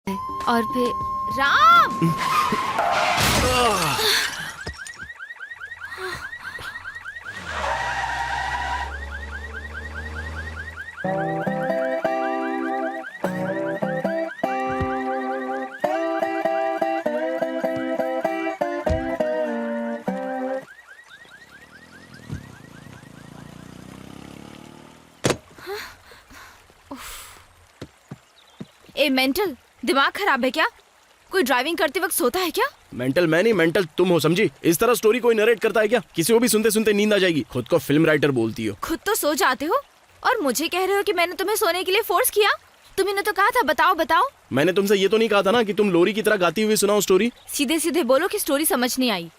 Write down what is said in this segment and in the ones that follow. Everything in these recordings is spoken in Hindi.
और फिर राम। ए मेंटल, दिमाग खराब है क्या? कोई ड्राइविंग करते वक्त सोता है क्या? मेंटल मैं नहीं, मेंटल तुम हो, समझी? इस तरह स्टोरी कोई नरेट करता है क्या? किसी को भी सुनते सुनते नींद आ जाएगी। खुद को फिल्म राइटर बोलती हो। खुद तो सो जाते हो और मुझे कह रहे हो कि मैंने तुम्हें सोने के लिए फोर्स किया। तुमने तो कहा था बताओ बताओ। मैंने तुमसे ये तो नहीं कहा था ना कि तुम लोरी की तरह गाती हुई सुनाओ स्टोरी। सीधे सीधे बोलो कि स्टोरी समझ नहीं आई।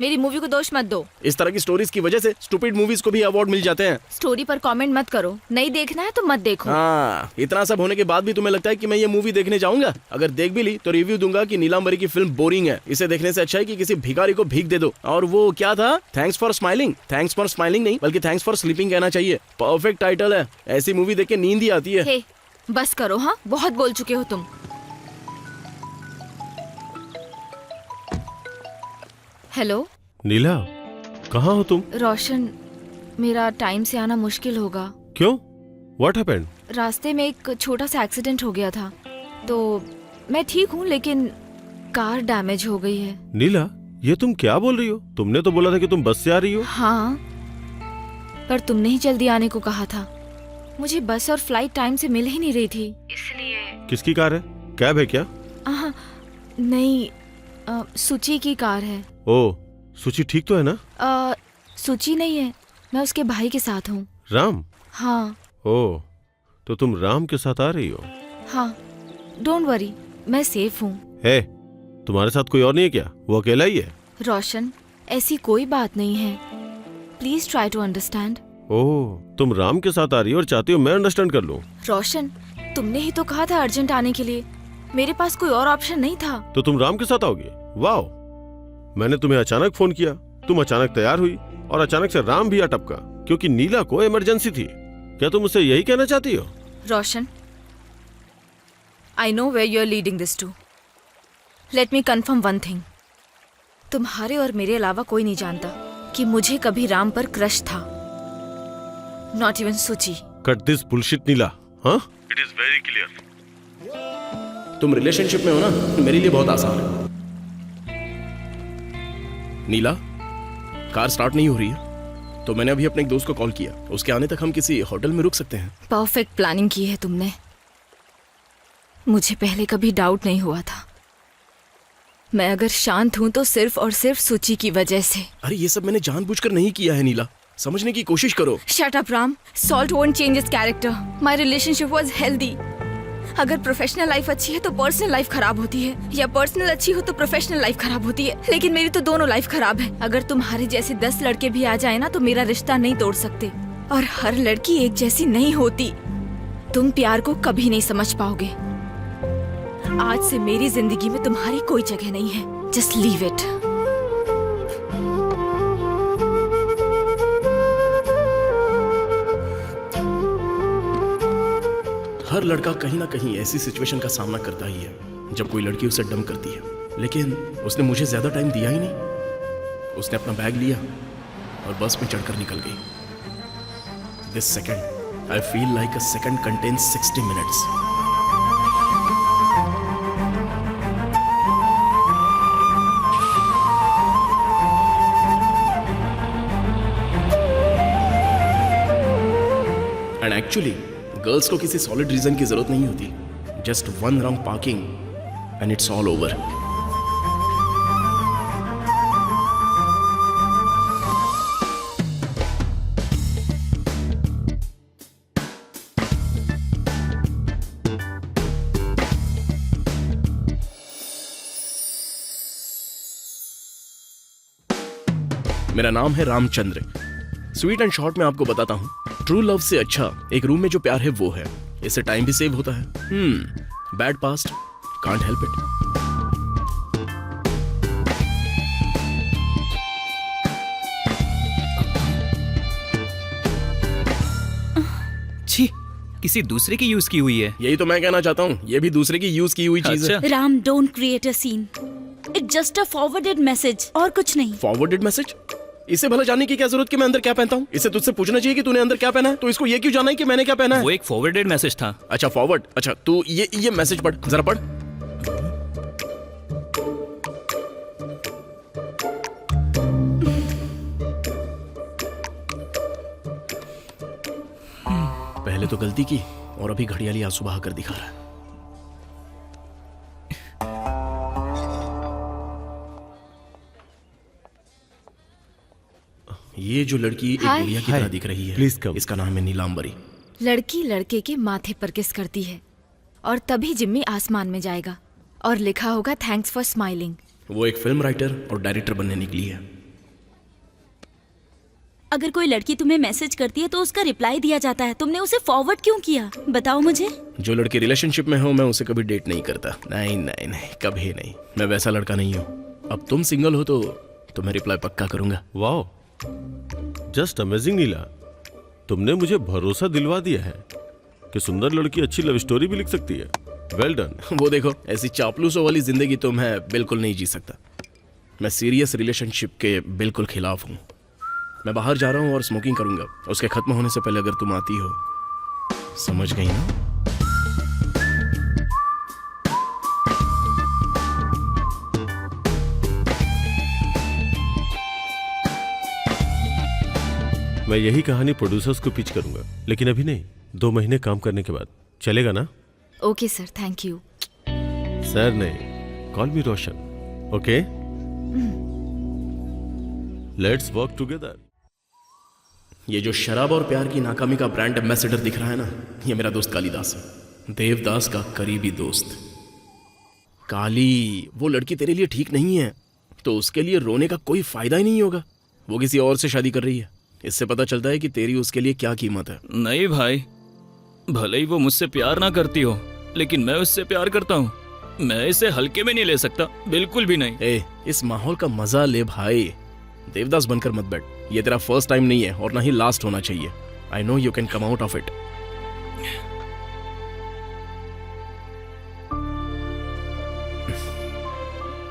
मेरी मूवी को दोष मत दो। इस तरह की स्टोरीज की वजह से स्टूपिड मूवीज को भी अवार्ड मिल जाते हैं। स्टोरी पर कमेंट मत करो। नहीं देखना है तो मत देखो। हाँ, इतना सब होने के बाद भी तुम्हें लगता है कि मैं ये मूवी देखने जाऊंगा? अगर देख भी ली तो रिव्यू दूंगा कि नीलांबरी की फिल्म बोरिंग है। इसे देखने से अच्छा है कि किसी भिखारी को भीख दे दो। और वो क्या था, thanks for smiling. Thanks for smiling नहीं बल्कि थैंक्स फॉर स्लीपिंग कहना चाहिए। परफेक्ट टाइटल है। ऐसी मूवी देख के नींद ही आती है। हे, बस करो। हाँ, बहुत बोल चुके हो तुम। हेलो नीला, कहाँ हो तुम? रोशन, मेरा टाइम से आना मुश्किल होगा। क्यों? What happened? रास्ते में एक छोटा सा एक्सीडेंट हो गया था। तो मैं ठीक हूँ लेकिन कार डैमेज हो गई है। नीला, ये तुम क्या बोल रही हो? तुमने तो बोला था कि तुम बस से आ रही हो। हाँ, पर तुमने ही जल्दी आने को कहा था। मुझे बस और फ्लाइट टाइम से मिल ही नहीं रही थी, इसलिए। किसकी कार है? कैब है क्या? नहीं, सुची की कार है। ओ, सुची ठीक तो है ना? सुची नहीं है, मैं उसके भाई के साथ हूँ। राम? हाँ। ओ, तो तुम राम के साथ आ रही हो? हाँ, डोंट वरी, मैं सेफ हूँ। है, तुम्हारे साथ कोई और नहीं है क्या? वो अकेला ही है? रोशन, ऐसी कोई बात नहीं है। Please try to understand. Oh, तुम राम के साथ आ रही हो और चाहती हो मैं अंडरस्टैंड कर लूं। रोशन, तुमने ही तो कहा था अर्जेंट आने के लिए। मेरे पास कोई और ऑप्शन नहीं था। तो तुम राम के साथ आओगे? वाह, मैंने तुम्हें अचानक फोन किया, तुम अचानक तैयार हुई और अचानक से राम भी आ टपका क्योंकि नीला को इमरजेंसी थी। क्या तुम मुझसे यही कहना चाहती हो? Roshan, I know where you are leading this to. Let me confirm one thing. तुम्हारे और मेरे अलावा कोई नहीं जानता कि मुझे कभी राम पर क्रश था। नॉट इवन सुची। कट दिस बुलशिट नीला। हाँ? It is very clear. तुम रिलेशनशिप में हो ना, मेरे लिए बहुत आसान है। नीला, कार स्टार्ट नहीं हो रही है तो मैंने अभी अपने एक दोस्त को कॉल किया। उसके आने तक हम किसी होटल में रुक सकते हैं। परफेक्ट प्लानिंग की है तुमने। मुझे पहले कभी डाउट नहीं हुआ था। मैं अगर शांत हूं तो सिर्फ और सिर्फ सुची की वजह से। अरे ये सब मैंने जानबूझकर नहीं किया है नीला, समझने की कोशिश करो। Shut up Ram, salt won't change his character. My relationship was healthy. अगर प्रोफेशनल लाइफ अच्छी है तो पर्सनल लाइफ खराब होती है, या पर्सनल अच्छी हो तो प्रोफेशनल लाइफ खराब होती है। लेकिन मेरी तो दोनों लाइफ खराब है। अगर तुम्हारे जैसे 10 लड़के भी आ जाए ना तो मेरा रिश्ता नहीं तोड़ सकते। और हर लड़की एक जैसी नहीं होती। तुम प्यार को कभी नहीं समझ पाओगे। आज से मेरी जिंदगी में तुम्हारी कोई जगह नहीं है। Just leave it. हर लड़का कहीं ना कहीं ऐसी सिचुएशन का सामना करता ही है जब कोई लड़की उसे डंप करती है। लेकिन उसने मुझे ज्यादा टाइम दिया ही नहीं। उसने अपना बैग लिया और बस में चढ़कर निकल गई। This second I feel like a second contains 60 minutes. And actually girls को किसी सॉलिड रीजन की जरूरत नहीं होती। Just one wrong parking and it's all over. मेरा नाम है रामचंद्र। स्वीट एंड शॉर्ट में आपको बताता हूँ, ट्रू लव से अच्छा एक रूम में जो प्यार है वो है। इससे टाइम भी सेव होता है। Bad past, can't help it. छी, किसी दूसरे की यूज की हुई है। यही तो मैं कहना चाहता हूँ, ये भी दूसरे की यूज की हुई चीज है। अच्छा। Ram, don't create a scene. It's just a forwarded message और कुछ नहीं। Forwarded message? इसे भला जानने की क्या जरूरत कि मैं अंदर क्या पहनता हूँ? इसे तुझसे पूछना चाहिए कि तूने अंदर क्या पहना है, तो इसको ये क्यों जाना है कि मैंने क्या पहना है? वो एक फॉरवर्डेड मैसेज था। अच्छा फॉरवर्ड, अच्छा तू ये मैसेज पढ़, जरा पढ़। पहले तो गलती की और अभी घड़ियाली आंसू बहा कर दिखा रहा है। ये जो लड़की एक हाय। गुड़िया की तरह दिख रही है, Please come. इसका नाम है नीलांबरी। लड़की लड़के के माथे पर किस करती है और तभी जिम्मी आसमान में जाएगा और लिखा होगा थैंक्स फॉर स्माइलिंग। वो एक फिल्म राइटर और डायरेक्टर बनने निकली है। अगर कोई लड़की तुम्हें मैसेज करती है तो उसका रिप्लाई दिया जाता है। तुमने उसे फॉरवर्ड क्यों किया, बताओ मुझे। जो लड़की रिलेशनशिप में हो, मैं उसे कभी डेट नहीं करता। नहीं नहीं नहीं, कभी नहीं। मैं वैसा लड़का नहीं हूँ। अब तुम सिंगल हो तो मैं रिप्लाई पक्का करूंगा। वाओ, जस्ट अमेजिंग नीला, तुमने मुझे भरोसा दिलवा दिया है कि सुंदर लड़की अच्छी लव स्टोरी भी लिख सकती है। Well done. वो देखो, ऐसी चापलूसों वाली जिंदगी तो मैं बिल्कुल नहीं जी सकता। मैं सीरियस रिलेशनशिप के बिल्कुल खिलाफ हूँ। मैं बाहर जा रहा हूँ और स्मोकिंग करूंगा। उसके खत्म होने से पहले अगर तुम आती हो, समझ गई ना? मैं यही कहानी प्रोड्यूसर्स को पिच करूंगा, लेकिन अभी नहीं, 2 महीने काम करने के बाद। चलेगा ना? Okay sir, thank you. Sir नहीं, call me Roshan. Okay, let's work together. ये जो शराब और प्यार की नाकामी का ब्रांड एम्बेसडर दिख रहा है ना, ये मेरा दोस्त कालीदास है, देवदास का करीबी दोस्त। काली, वो लड़की तेरे लिए ठीक नहीं है तो उसके लिए रोने का कोई फायदा ही नहीं होगा। वो किसी और से शादी कर रही है। इससे पता चलता है कि तेरी उसके लिए क्या कीमत है। नहीं भाई, भले ही वो मुझसे प्यार ना करती हो, लेकिन मैं उससे प्यार करता हूँ। मैं इसे हल्के में नहीं ले सकता, बिल्कुल भी नहीं। ए, इस माहौल का मजा ले भाई। देवदास बनकर मत बैठ। ये तेरा फर्स्ट टाइम नहीं है और ना ही लास्ट होना चाहिए। I know you can come out of it.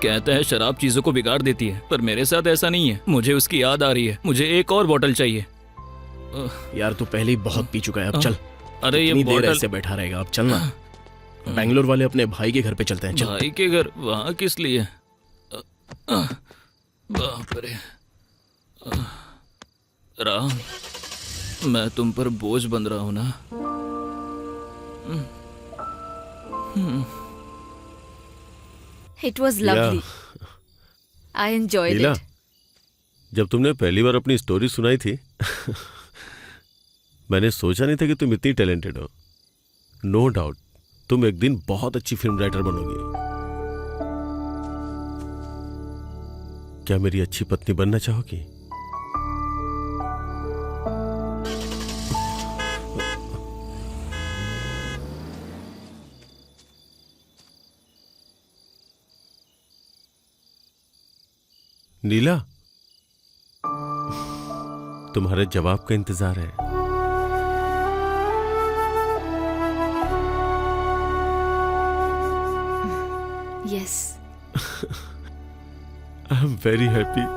कहते हैं शराब चीजों को बिगाड़ देती है, पर मेरे साथ ऐसा नहीं है। मुझे उसकी याद आ रही है। मुझे एक और बोतल चाहिए। यार तू पहले ही बहुत पी चुका है, अब चल। अरे ये कितनी देर बोतल। ऐसे बैठा रहेगा? अब चलना। बैंगलोर वाले अपने भाई के घर पे चलते हैं, चल। भाई के घर? वहां किस लिए? बाप रे। राम, मैं तुम पर बोझ बन रहा हूं ना? It was lovely. I enjoyed Neela, it. जब तुमने पहली बार अपनी स्टोरी सुनाई थी मैंने सोचा नहीं था कि तुम इतनी टैलेंटेड हो। नो डाउट तुम एक दिन बहुत अच्छी फिल्म राइटर बनोगी। क्या मेरी अच्छी पत्नी बनना चाहोगी? नीला, तुम्हारे जवाब का इंतजार है। Yes. I am very happy.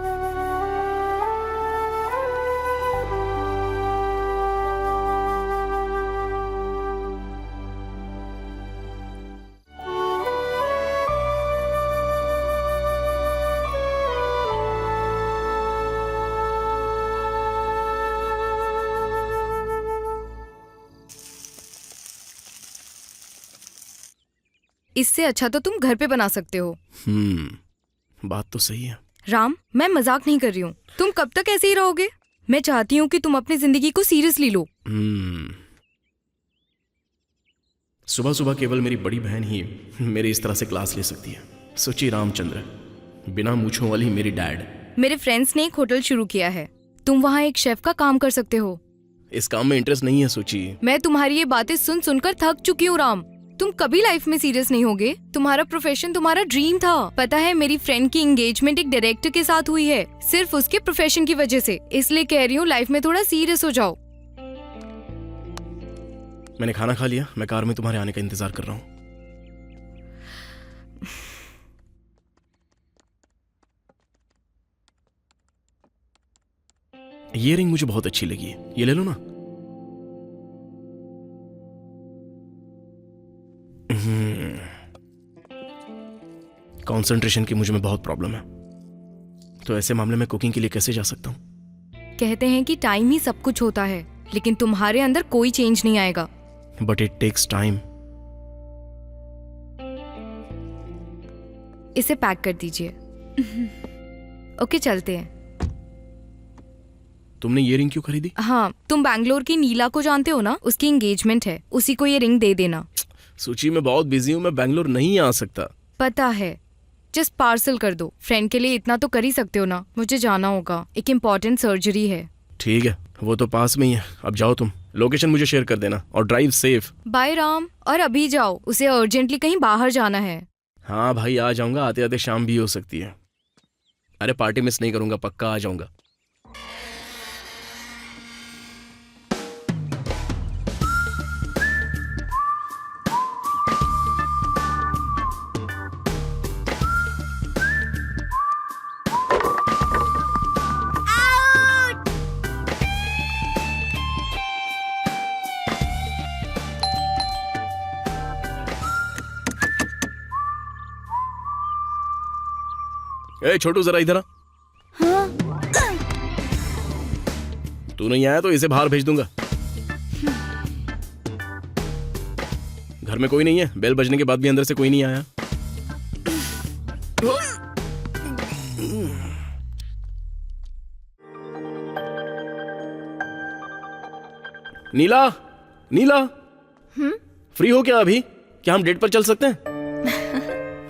इससे अच्छा तो तुम घर पे बना सकते हो। बात तो सही है। राम, मैं मजाक नहीं कर रही हूँ। तुम कब तक ऐसे ही रहोगे? मैं चाहती हूँ कि तुम अपनी जिंदगी को सीरियसली लो। सुबह सुबह केवल मेरी बड़ी बहन ही मेरी इस तरह से क्लास ले सकती है। सोची रामचंद्र, बिना मूछों वाली मेरी डैड। मेरे फ्रेंड्स ने एक होटल शुरू किया है, तुम वहाँ एक शेफ का काम कर सकते हो। इस काम में इंटरेस्ट नहीं है सोची। मैं तुम्हारी ये बातें सुन सुनकर थक चुकी हूँ राम। तुम कभी लाइफ में सीरियस नहीं होगे। तुम्हारा प्रोफेशन तुम्हारा ड्रीम था। पता है, मेरी फ्रेंड की एंगेजमेंट एक डायरेक्टर के साथ हुई है, सिर्फ उसके प्रोफेशन की वजह से। इसलिए कह रही हूँ लाइफ में थोड़ा सीरियस हो जाओ। मैंने खाना खा लिया, मैं कार में तुम्हारे आने का इंतजार कर रहा हूँ। ये रिंग मुझे बहुत अच्छी लगी, ये ले लो ना। कंसंट्रेशन की मुझे में बहुत प्रॉब्लम है, तो ऐसे मामले में कुकिंग के लिए कैसे जा सकता हूँ? कहते हैं कि टाइम ही सब कुछ होता है, लेकिन तुम्हारे अंदर कोई चेंज नहीं आएगा। But it takes time. इसे पैक कर दीजिए। ओके, चलते हैं। तुमने ये रिंग क्यों खरीदी? हाँ, तुम बैंगलोर की नीला को जानते हो ना, उसकी एंगेजमेंट है, उसी को ये रिंग दे देना। सूची में बहुत बिजी हूँ, मैं बैंगलोर नहीं आ सकता। पता है, जस्ट पार्सल कर दो। फ्रेंड के लिए इतना तो कर ही सकते हो ना। मुझे जाना होगा, एक इम्पोर्टेंट सर्जरी है। ठीक है, वो तो पास में ही है। अब जाओ तुम, लोकेशन मुझे शेयर कर देना और ड्राइव सेफ। बाय राम। और अभी जाओ, उसे अर्जेंटली कहीं बाहर जाना है। हाँ भाई, आ जाऊंगा, आते आते शाम भी हो सकती है। अरे पार्टी मिस नहीं करूंगा, पक्का आ जाऊंगा। ए छोटू, जरा इधर आ। तू नहीं आया तो इसे बाहर भेज दूंगा। घर में कोई नहीं है, बेल बजने के बाद भी अंदर से कोई नहीं आया। नीला, नीला, फ्री हो क्या अभी? क्या हम डेट पर चल सकते हैं?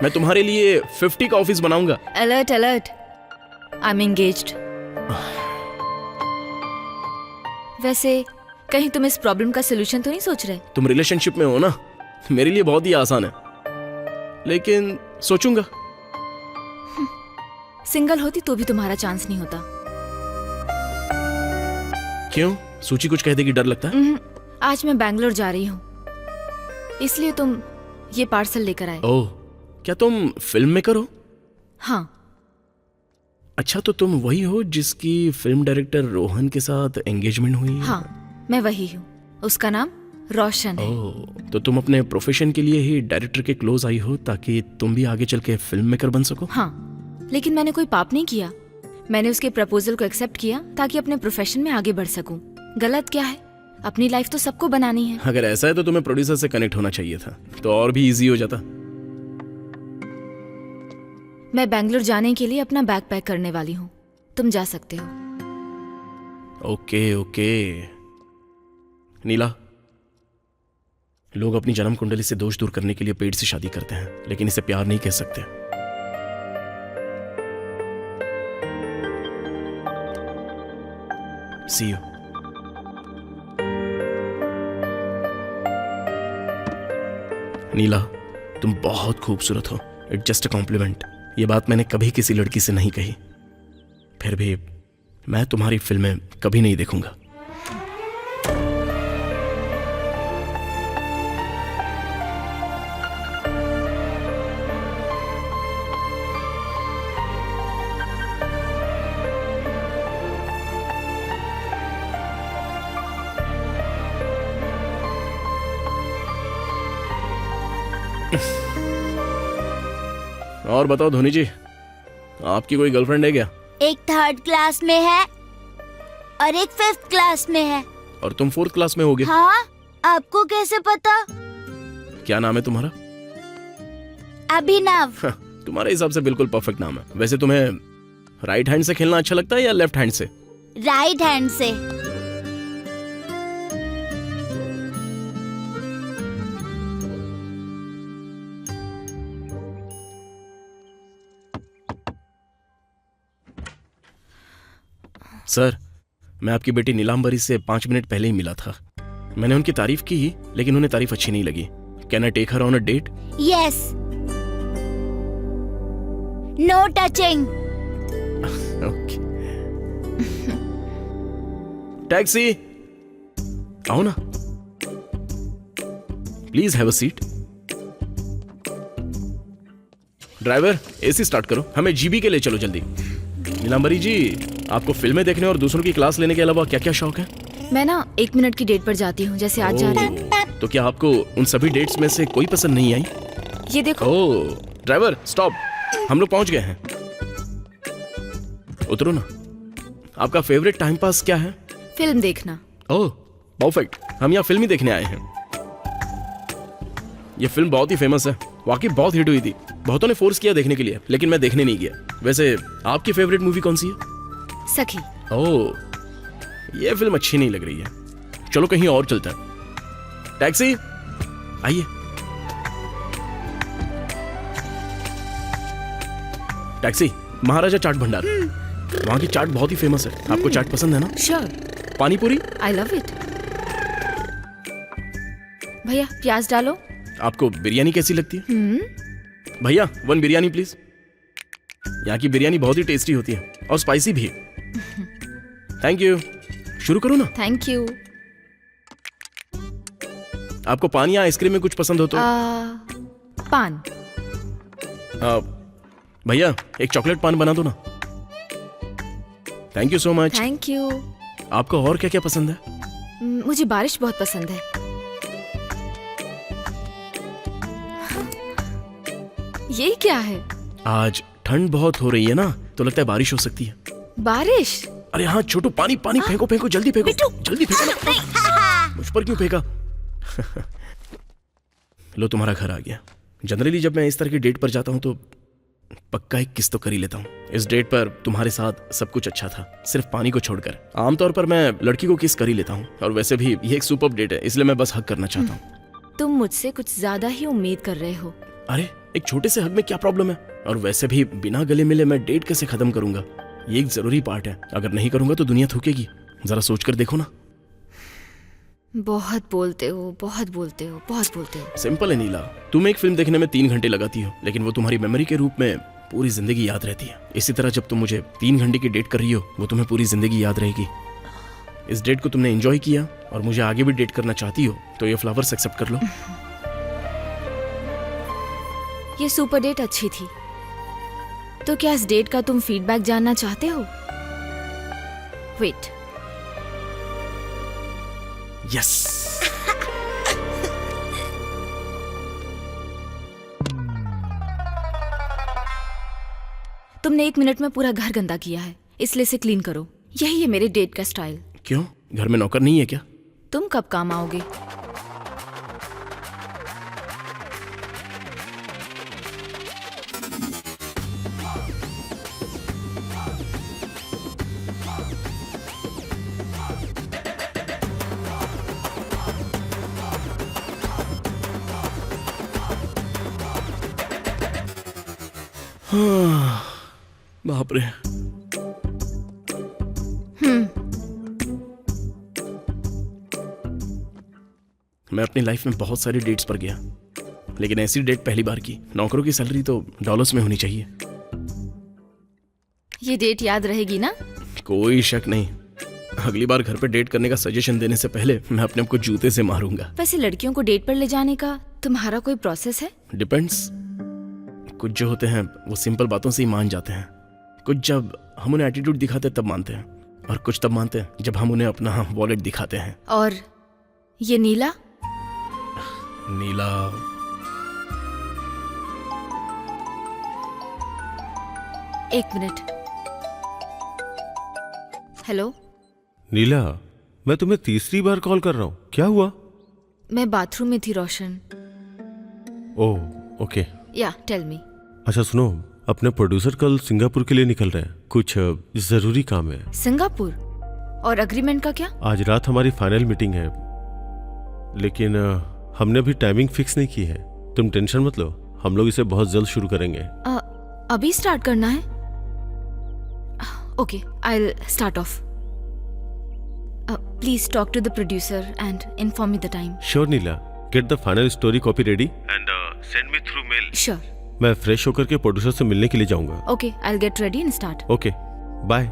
मैं तुम्हारे लिए 50 का ऑफिस बनाऊंगा। Alert alert, I am engaged. वैसे कहीं तुम इस प्रॉब्लम का सोल्यूशन तो नहीं सोच रहे? तुम रिलेशनशिप में हो ना, मेरे लिए बहुत ही आसान है, लेकिन सोचूंगा। सिंगल होती तो भी तुम्हारा चांस नहीं होता। क्यों? सूची कुछ कह देगी, डर लगता है? आज मैं बैंगलोर जा रही हूँ, इसलिए तुम ये पार्सल लेकर आए। ओह, क्या तुम फिल्म मेकर हो? हाँ। अच्छा, तो तुम वही हो जिसकी फिल्म डायरेक्टर रोहन के साथ एंगेजमेंट हुई है? हाँ, मैं वही हूँ। उसका नाम रोशन है। ओह, तो तुम अपने प्रोफेशन के लिए ही डायरेक्टर के क्लोज आई हो ताकि तुम भी आगे चल के फिल्म मेकर बन सको? हाँ, लेकिन मैंने कोई पाप नहीं किया। मैंने उसके प्रपोजल को एक्सेप्ट किया ताकि अपने प्रोफेशन में आगे बढ़ सकूं। गलत क्या है? अपनी लाइफ तो सबको बनानी है। अगर ऐसा है तो तुम्हें प्रोड्यूसर से कनेक्ट होना चाहिए था, तो और भी इजी हो जाता। मैं बैंगलोर जाने के लिए अपना बैग पैक करने वाली हूँ, तुम जा सकते हो। Okay okay. नीला, लोग अपनी जन्म कुंडली से दोष दूर करने के लिए पेट से शादी करते हैं, लेकिन इसे प्यार नहीं कह सकते। सी यू। नीला, तुम बहुत खूबसूरत हो। It's just a compliment. ये बात मैंने कभी किसी लड़की से नहीं कही, फिर भी मैं तुम्हारी फिल्में कभी नहीं देखूंगा। और बताओ धोनी जी, आपकी कोई गर्लफ्रेंड है क्या? एक 3rd क्लास में है और एक 5th क्लास में है। और तुम 4th क्लास में होगे? हाँ, आपको कैसे पता? क्या नाम है तुम्हारा? अभिनव। तुम्हारे हिसाब से बिल्कुल परफेक्ट नाम है। वैसे तुम्हें राइट हैंड से खेलना अच्छा लगता है या लेफ्ट हैंड से? राइट हैंड से। सर, मैं आपकी बेटी नीलांबरी से 5 मिनट पहले ही मिला था। मैंने उनकी तारीफ की, लेकिन उन्हें तारीफ अच्छी नहीं लगी। Can I take her on a date? Yes. No touching. Okay. Taxi, आओ ना। Please have a seat. Driver AC start करो, हमें जीबी के लिए चलो जल्दी। नीलांबरी जी, आपको फिल्में देखने और दूसरों की क्लास लेने के अलावा क्या क्या शौक है? मैं ना 1 मिनट की डेट पर जाती हूँ, जैसे आज जा रही हूँ। तो क्या आपको उन सभी डेट्स में से कोई पसंद नहीं आई? ये देखो। ओह ड्राइवर स्टॉप, हम लोग पहुंच गए हैं, उतरो ना। आपका फेवरेट टाइम पास क्या है? फिल्म देखना। ओह परफेक्ट, हम यहाँ फिल्म ही देखने आए हैं। ये फिल्म बहुत ही फेमस है, वाकई बहुत हिट हुई थी। बहुतों ने फोर्स किया देखने के लिए, लेकिन मैं देखने नहीं गया। वैसे आपकी फेवरेट मूवी कौन सी है? सखी। ओह ये फिल्म अच्छी नहीं लग रही है, चलो कहीं और चलते हैं। टैक्सी आइए। टैक्सी, महाराजा चाट भंडार, वहां की चाट बहुत ही फेमस है। आपको चाट पसंद है ना? श्योर। पानी पूरी? I love it. भैया प्याज डालो। आपको बिरयानी कैसी लगती है? भैया 1 बिरयानी प्लीज। यहाँ की बिरयानी बहुत ही टेस्टी होती है और स्पाइसी भी। Thank you. शुरू करो ना। Thank you. आपको पान या आइसक्रीम में कुछ पसंद हो तो? पान। भैया एक चॉकलेट पान बना दो ना। Thank you so much. Thank you. आपको और क्या क्या पसंद है? मुझे बारिश बहुत पसंद है। ये क्या है? आज ठंड बहुत हो रही है ना, तो लगता है बारिश हो सकती है। बारिश? अरे हाँ छोटू, पानी पानी फेंको फेंको, जल्दी फेंको, जल्दी फेंको ना। मुझ पर क्यों फेंका? लो तुम्हारा घर आ गया। जनरली जब मैं इस तरह की डेट पर जाता हूँ तो पक्का एक किस तो कर ही लेता हूँ। इस डेट पर तुम्हारे साथ सब कुछ अच्छा था, सिर्फ पानी को छोड़कर। आमतौर पर मैं लड़की को किस कर ही लेता हूँ, और वैसे भी ये एक सुपर्ब डेट है, इसलिए मैं बस हक करना चाहता हूँ। तुम मुझसे कुछ ज्यादा ही उम्मीद कर रहे हो। अरे एक छोटे से हक में क्या प्रॉब्लम है? और वैसे भी बिना गले मिले मैं डेट कैसे खत्म करूंगा? ये एक जरूरी पार्ट है, अगर नहीं करूंगा तो दुनिया थूकेगी। जरा सोच कर देखो ना। बहुत बोलते हो, बहुत बोलते हो, बहुत बोलते हो। सिंपल है नीला, तुम एक फिल्म देखने में 3 घंटे लगाती हो, लेकिन वो तुम्हारी मेमोरी के रूप में पूरी जिंदगी याद रहती है। इसी तरह जब तुम मुझे 3 घंटे की डेट कर रही हो, वो तुम्हें पूरी जिंदगी याद रहेगी। इस डेट को तुमने एंजॉय किया और मुझे आगे भी डेट करना चाहती हो, तो ये फ्लावर्स एक्सेप्ट कर लो। ये सुपर डेट अच्छी थी, तो क्या इस डेट का तुम फीडबैक जानना चाहते हो? वेट। यस। तुमने 1 मिनट में पूरा घर गंदा किया है, इसलिए इसे क्लीन करो। यही है मेरे डेट का स्टाइल। क्यों, घर में नौकर नहीं है क्या? तुम कब काम आओगे? बाप रे। मैं अपनी लाइफ में बहुत सारी डेट्स पर गया, लेकिन ऐसी डेट पहली बार की। नौकरों की सैलरी तो डॉलर्स में होनी चाहिए। ये डेट याद रहेगी ना? कोई शक नहीं। अगली बार घर पे डेट करने का सजेशन देने से पहले मैं अपने आप को जूते से मारूंगा। वैसे लड़कियों को डेट पर ले जाने का तुम्हारा कोई प्रोसेस है? डिपेंड्स। कुछ जो होते हैं वो सिंपल बातों से ही मान जाते हैं। कुछ जब हम उन्हें एटीट्यूड दिखाते हैं तब मानते हैं, और कुछ तब मानते हैं जब हम उन्हें अपना वॉलेट दिखाते हैं। और ये नीला? नीला एक मिनट। हेलो नीला, मैं तुम्हें तीसरी बार कॉल कर रहा हूँ, क्या हुआ? मैं बाथरूम में थी रोशन। Oh okay. या टेल मी। अच्छा सुनो, अपने प्रोड्यूसर कल सिंगापुर के लिए निकल रहे हैं, कुछ जरूरी काम है। सिंगापुर? और एग्रीमेंट का क्या? आज रात हमारी फाइनल मीटिंग है, लेकिन हमने अभी टाइमिंग फिक्स नहीं की है। तुम टेंशन मत लो, हम लोग इसे बहुत जल्द शुरू करेंगे। अभी स्टार्ट करना है? Okay, I will start off. Please talk to the producer and inform me the time. Sure Neela, get the final story copy ready and send me through mail. Sure. मैं फ्रेश होकर के प्रोड्यूसर से मिलने के लिए जाऊंगा। Okay, I will get ready and start. Okay bye.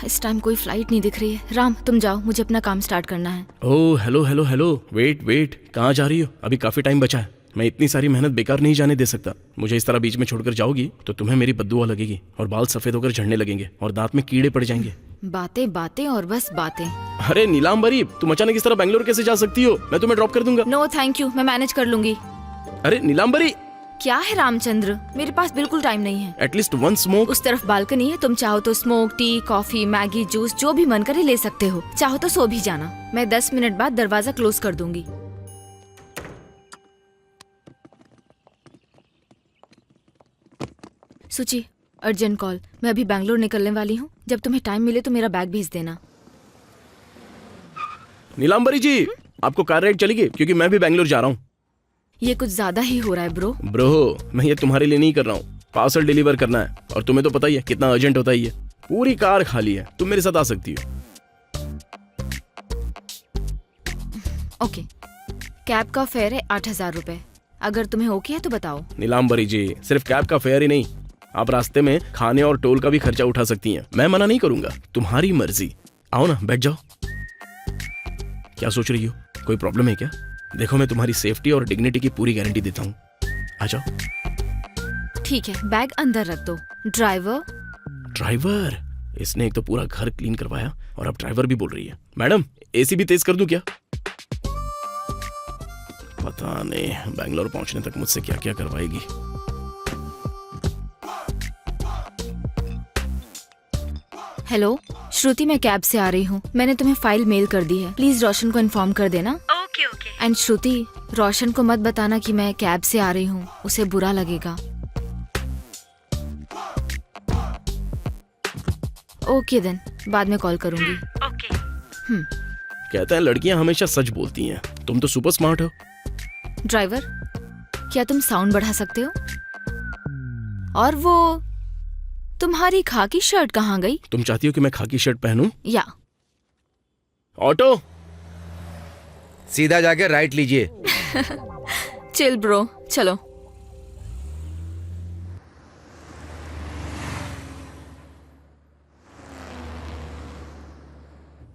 इस टाइम कोई फ्लाइट नहीं दिख रही है। राम तुम जाओ, मुझे अपना काम स्टार्ट करना है। Oh hello hello hello, wait wait, कहाँ जा रही हो? अभी काफी टाइम बचा है। मैं इतनी सारी मेहनत बेकार नहीं जाने दे सकता। मुझे इस तरह बीच में छोड़कर जाओगी तो तुम्हें मेरी बद्दुआ लगेगी और बाल सफेद होकर झड़ने लगेंगे और दांत में कीड़े पड़ जाएंगे। बातें बातें और बस बातें। अरे नीलांबरी, तुम अचानक इस तरह बैंगलोर कैसे जा सकती हो? मैं तुम्हें ड्रॉप कर दूंगा। नो थैंक यू, मैं मैनेज कर लूंगी। अरे नीलांबरी, क्या है रामचंद्र, मेरे पास बिल्कुल टाइम नहीं है। At least one smoke. उस तरफ बालकनी है, तुम चाहो तो smoke, T, coffee, Maggi, juice जो भी मन करे ले सकते हो। चाहो तो सो भी जाना। मैं 10 मिनट बाद दरवाजा क्लोज कर दूंगी। सुची, अर्जेंट कॉल। मैं अभी बैंगलोर निकलने वाली हूँ। जब तुम्हें टाइम मिले तो मेरा बैग भेज देना। नीलांबरी जी, आपको कार राइड चलेगी? क्योंकि मैं भी बैंगलोर जा रहा हूँ। ये कुछ ज्यादा ही हो रहा है ब्रो। ब्रो, मैं ये तुम्हारे लिए नहीं कर रहा हूँ। पार्सल डिलीवर करना है और तुम्हें तो पता ही है कितना अर्जेंट होता है ये। पूरी कार खाली है, तुम मेरे साथ आ सकती हो। ओके, कैब का फेयर है 8,000 रुपए। अगर तुम्हें ओके है तो बताओ। नीलांबरी जी, सिर्फ कैब का फेयर ही नहीं, आप रास्ते में खाने और टोल का भी खर्चा उठा सकती हैं। मैं मना नहीं करूंगा, तुम्हारी मर्जी। आओ ना, बैठ जाओ। क्या सोच रही हो? कोई प्रॉब्लम है क्या? देखो, मैं तुम्हारी सेफ्टी और डिग्निटी की पूरी गारंटी देता हूँ। आ जाओ। ठीक है, बैग अंदर रख दो। ड्राइवर। ड्राइवर? इसने एक तो पूरा घर क्लीन करवाया और अब ड्राइवर भी बोल रही है। मैडम, एसी भी तेज कर दूं क्या? पता नहीं बैंगलोर पहुंचने तक मुझसे क्या क्या करवाएगी। हेलो श्रुति, मैं कैब से आ रही हूँ। मैंने तुम्हें फाइल मेल कर दी है। प्लीज रोशन को इन्फॉर्म कर देना। Okay okay. एंड श्रुति, रोशन को मत बताना कि मैं कैब से आ रही हूँ, उसे बुरा लगेगा। ओके देन, बाद में कॉल करूंगी। ओके। कहते हैं लड़कियां हमेशा सच बोलती हैं। तुम तो सुपर स्मार्ट हो। ड्राइवर, क्या तुम साउंड बढ़ा सकते हो? और वो तुम्हारी खाकी शर्ट कहाँ गई? तुम चाहती हो कि मैं खाकी शर्ट पहनूं? या ऑटो। सीधा जाके राइट लीजिए। चिल ब्रो, चलो।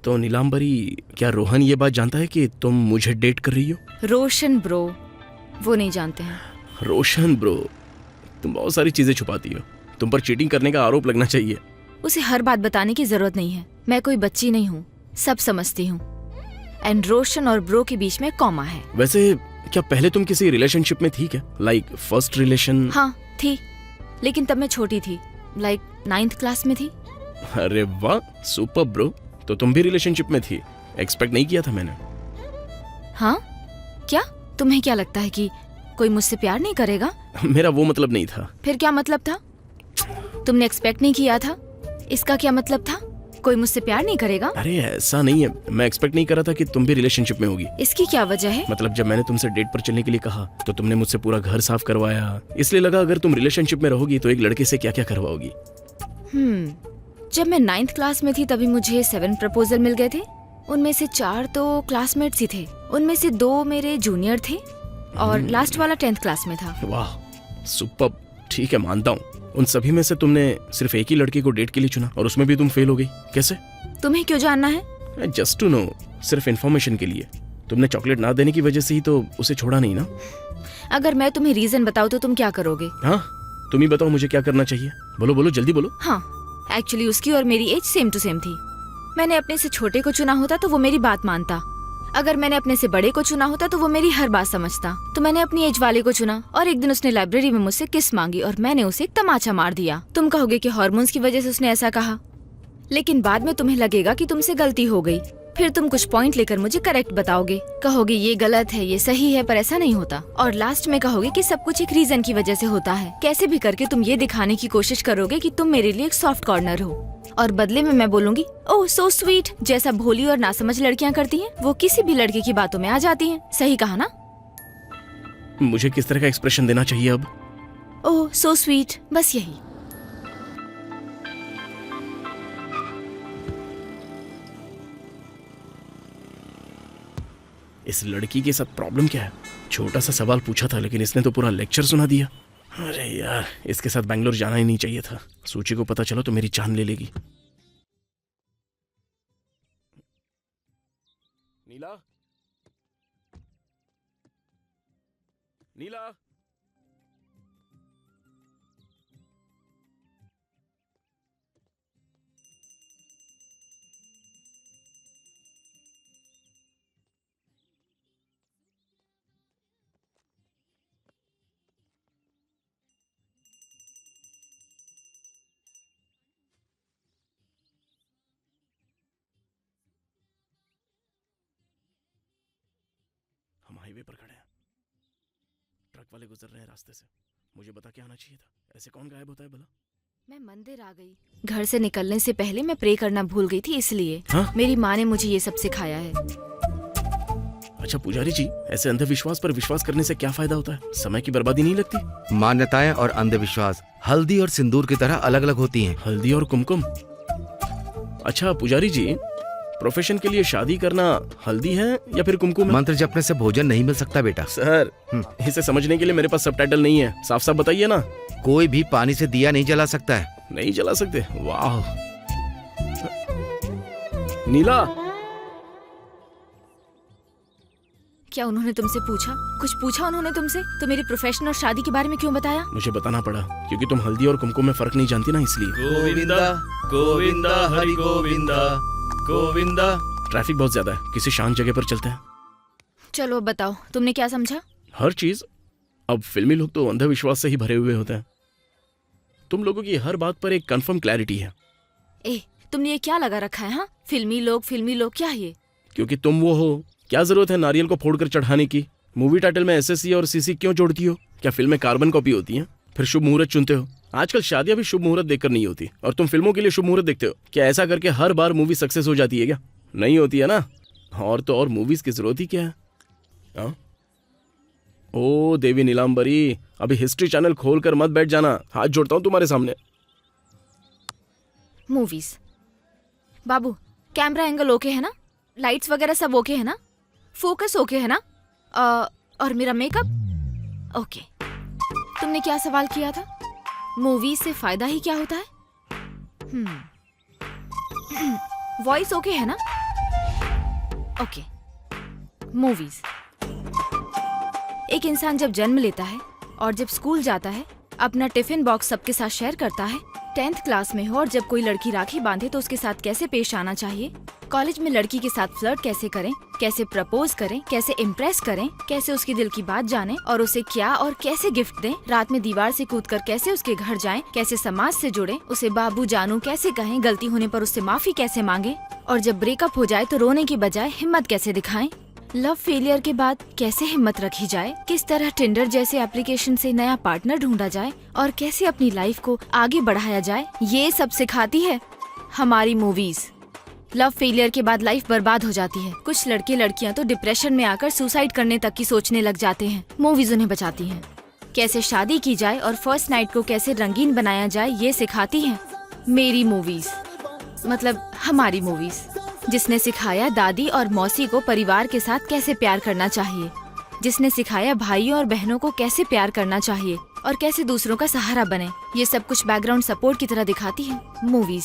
तो नीलांबरी, क्या रोहन ये बात जानता है कि तुम मुझे डेट कर रही हो? रोशन ब्रो, वो नहीं जानते हैं। रोशन ब्रो, तुम बहुत सारी चीजें छुपाती हो। तुम पर चीटिंग करने का आरोप लगना चाहिए। उसे हर बात बताने की जरूरत नहीं है। मैं कोई बच्ची नहीं हूँ, सब समझती हूँ। एंड रोशन और ब्रो के बीच में कॉमा है। वैसे क्या पहले तुम किसी रिलेशनशिप में थी क्या? Like first relation? हाँ थी, लेकिन तब मैं छोटी थी, लाइक 9th क्लास में थी। अरे वाह, सुपर ब्रो। तो तुम भी रिलेशनशिप में थी? एक्सपेक्ट नहीं किया था मैंने। हाँ क्या तुम्हें क्या लगता है कि कोई मुझसे प्यार नहीं करेगा? मेरा वो मतलब नहीं था। फिर क्या मतलब था? तुमने एक्सपेक्ट नहीं किया था, इसका क्या मतलब था? कोई मुझसे प्यार नहीं करेगा? अरे ऐसा नहीं है, मैं एक्सपेक्ट नहीं कर रहा था कि तुम भी रिलेशनशिप में होगी। इसकी क्या वजह है? मतलब जब मैंने तुमसे डेट पर चलने के लिए कहा तो तुमने मुझसे पूरा घर साफ करवाया। इसलिए लगा अगर तुम रिलेशनशिप में रहोगी तो एक लड़के से क्या क्या करवाओगी। जब मैं 9th क्लास में थी तभी मुझे 7 प्रपोजल मिल गए थे। उनमें से 4 तो क्लासमेट्स ही थे, उनमें से 2 मेरे जूनियर थे और लास्ट वाला 10th क्लास में था। वाह सुपर, ठीक है मानता हूँ। उन सभी में से तुमने सिर्फ एक ही लड़की को डेट के लिए चुना और उसमें भी तुम फेल हो गई। कैसे? तुम्हें क्यों जानना है? जस्ट टू नो, सिर्फ इन्फॉर्मेशन के लिए। तुमने चॉकलेट ना देने की वजह से ही तो उसे छोड़ा नहीं ना? अगर मैं तुम्हें रीजन बताऊँ तो तुम क्या करोगे? हाँ, तुम ही बताओ मुझे क्या करना चाहिए। बोलो बोलो, जल्दी बोलो। हाँ, एक्चुअली उसकी और मेरी एज सेम टू सेम थी। मैंने अपने से छोटे को चुना होता तो वो मेरी बात मानता। अगर मैंने अपने से बड़े को चुना होता तो वो मेरी हर बात समझता। तो मैंने अपनी एज वाले को चुना और एक दिन उसने लाइब्रेरी में मुझसे किस मांगी और मैंने उसे एक तमाचा मार दिया। तुम कहोगे कि हार्मोन्स की वजह से उसने ऐसा कहा, लेकिन बाद में तुम्हें लगेगा कि तुमसे गलती हो गई। फिर तुम कुछ पॉइंट लेकर मुझे करेक्ट बताओगे, कहोगे ये गलत है, ये सही है, पर ऐसा नहीं होता। और लास्ट में कहोगे कि सब कुछ एक रीजन की वजह से होता है। कैसे भी करके तुम ये दिखाने की कोशिश करोगे कि तुम मेरे लिए एक सॉफ्ट कॉर्नर हो और बदले में मैं बोलूंगी ओह सो स्वीट, जैसा भोली और नासमझ लड़कियां करती हैं वो किसी भी लड़के की बातों में आ जाती हैं। सही कहा ना? मुझे किस तरह का एक्सप्रेशन देना चाहिए अब? ओह सो स्वीट, बस यही। इस लड़की के साथ प्रॉब्लम क्या है? छोटा सा सवाल पूछा था लेकिन इसने तो पूरा लेक्चर सुना दिया। अरे यार, इसके साथ बैंगलोर जाना ही नहीं चाहिए था। सूची को पता चलो तो मेरी जान ले लेगी। नीला, नीला। हम हाईवे पर खड़े हैं, ट्रक वाले गुजर रहे हैं रास्ते से। मुझे बता के आना चाहिए था। ऐसे कौन गायब होता है भला? मैं मंदिर आ गई। घर से निकलने से पहले मैं प्रे करना भूल गई थी, इसलिए हाँ? मेरी माँ ने मुझे ये सब सिखाया है। अच्छा पुजारी जी, ऐसे अंधविश्वास पर विश्वास करने से क्या फायदा होता है? समय की बर्बादी नहीं लगती? मान्यताएं और अंधविश्वास हल्दी और सिंदूर की तरह अलग अलग होती हैं। हल्दी और कुमकुम। अच्छा पुजारी जी, प्रोफेशन के लिए शादी करना हल्दी है या फिर कुमकुम है? मंत्र जपने से भोजन नहीं मिल सकता बेटा। सर, इसे समझने के लिए मेरे पास सबटाइटल नहीं है। साफ साफ बताइए ना। कोई भी पानी से दिया नहीं जला सकता है। नहीं जला सकते? वाह। नीला, क्या उन्होंने तुमसे पूछा? कुछ पूछा उन्होंने तुमसे? तो मेरे प्रोफेशन और शादी के बारे में क्यों बताया? मुझे बताना पड़ा क्योंकि तुम हल्दी और कुमकुम में फर्क नहीं जानती ना, इसलिए। गोविंदा गोविंदा हरि गोविंदा गोविंदा। ट्रैफिक बहुत ज्यादा है, किसी शांत जगह पर चलते हैं। चलो अब बताओ, तुमने क्या समझा? हर चीज। अब फिल्मी लोग तो अंधविश्वास से ही भरे हुए होते हैं। तुम लोगों की हर बात पर एक कंफर्म क्लैरिटी है। ए, तुमने ये क्या लगा रखा है? हाँ, फिल्मी लोग क्या ये? क्योंकि तुम वो हो। क्या जरूरत है नारियल को फोड़कर चढ़ाने की? मूवी टाइटल में एसएससी और सीसी क्यों जोड़ती हो? क्या फिल्में कार्बन कॉपी होती हैं? फिर शुभ मुहूर्त चुनते हो। आजकल शादियां भी शुभ मुहूर्त देखकर नहीं होती, और तुम फिल्मों के लिए शुभ मुहूर्त देखते हो। क्या ऐसा करके हर बार मूवी सक्सेस हो जाती है क्या? नहीं होती है ना। और तो और मूवीज की जरूरत ही क्या है? हाँ? ओ देवी नीलांबरी, अभी हिस्ट्री चैनल खोलकर मत बैठ जाना। हाथ जोड़ता हूं तुम्हारे सामने। मूवीज। बाबू, कैमरा एंगल ओके है ना? लाइट्स वगैरह सब ओके है ना? फोकस ओके है ना? और मेरा मेकअप ओके। तुमने क्या सवाल किया था? मूवी से फायदा ही क्या होता है? वॉइस ओके है ना? ओके। मूवीज। एक इंसान जब जन्म लेता है और जब स्कूल जाता है, अपना टिफिन बॉक्स सबके साथ शेयर करता है, 10th क्लास में हो और जब कोई लड़की राखी बांधे तो उसके साथ कैसे पेश आना चाहिए, कॉलेज में लड़की के साथ फ्लर्ट कैसे करें, कैसे प्रपोज करें, कैसे इम्प्रेस करें, कैसे उसके दिल की बात जाने और उसे क्या और कैसे गिफ्ट दें, रात में दीवार से कूदकर कैसे उसके घर जाएं, कैसे समाज से जुड़े, उसे बाबू जानू कैसे कहें, गलती होने पर उससे माफी कैसे मांगे, और जब ब्रेकअप हो जाए तो रोने की बजाय हिम्मत कैसे दिखाएं, लव फेलियर के बाद कैसे हिम्मत रखी जाए, किस तरह टिंडर जैसे एप्लीकेशन से नया पार्टनर ढूंढा जाए और कैसे अपनी लाइफ को आगे बढ़ाया जाए, ये सब सिखाती है हमारी मूवीज। लव फेलियर के बाद लाइफ बर्बाद हो जाती है। कुछ लड़के लड़कियां तो डिप्रेशन में आकर सुसाइड करने तक की सोचने लग जाते हैं। मूवीज उन्हें बचाती हैं। कैसे शादी की जाए और फर्स्ट नाइट को कैसे रंगीन बनाया जाए, ये सिखाती हैं मेरी मूवीज, मतलब हमारी मूवीज। जिसने सिखाया दादी और मौसी को परिवार के साथ कैसे प्यार करना चाहिए, जिसने सिखाया भाइयों और बहनों को कैसे प्यार करना चाहिए और कैसे दूसरों का सहारा बने, ये सब कुछ बैकग्राउंड सपोर्ट की तरह दिखाती है मूवीज।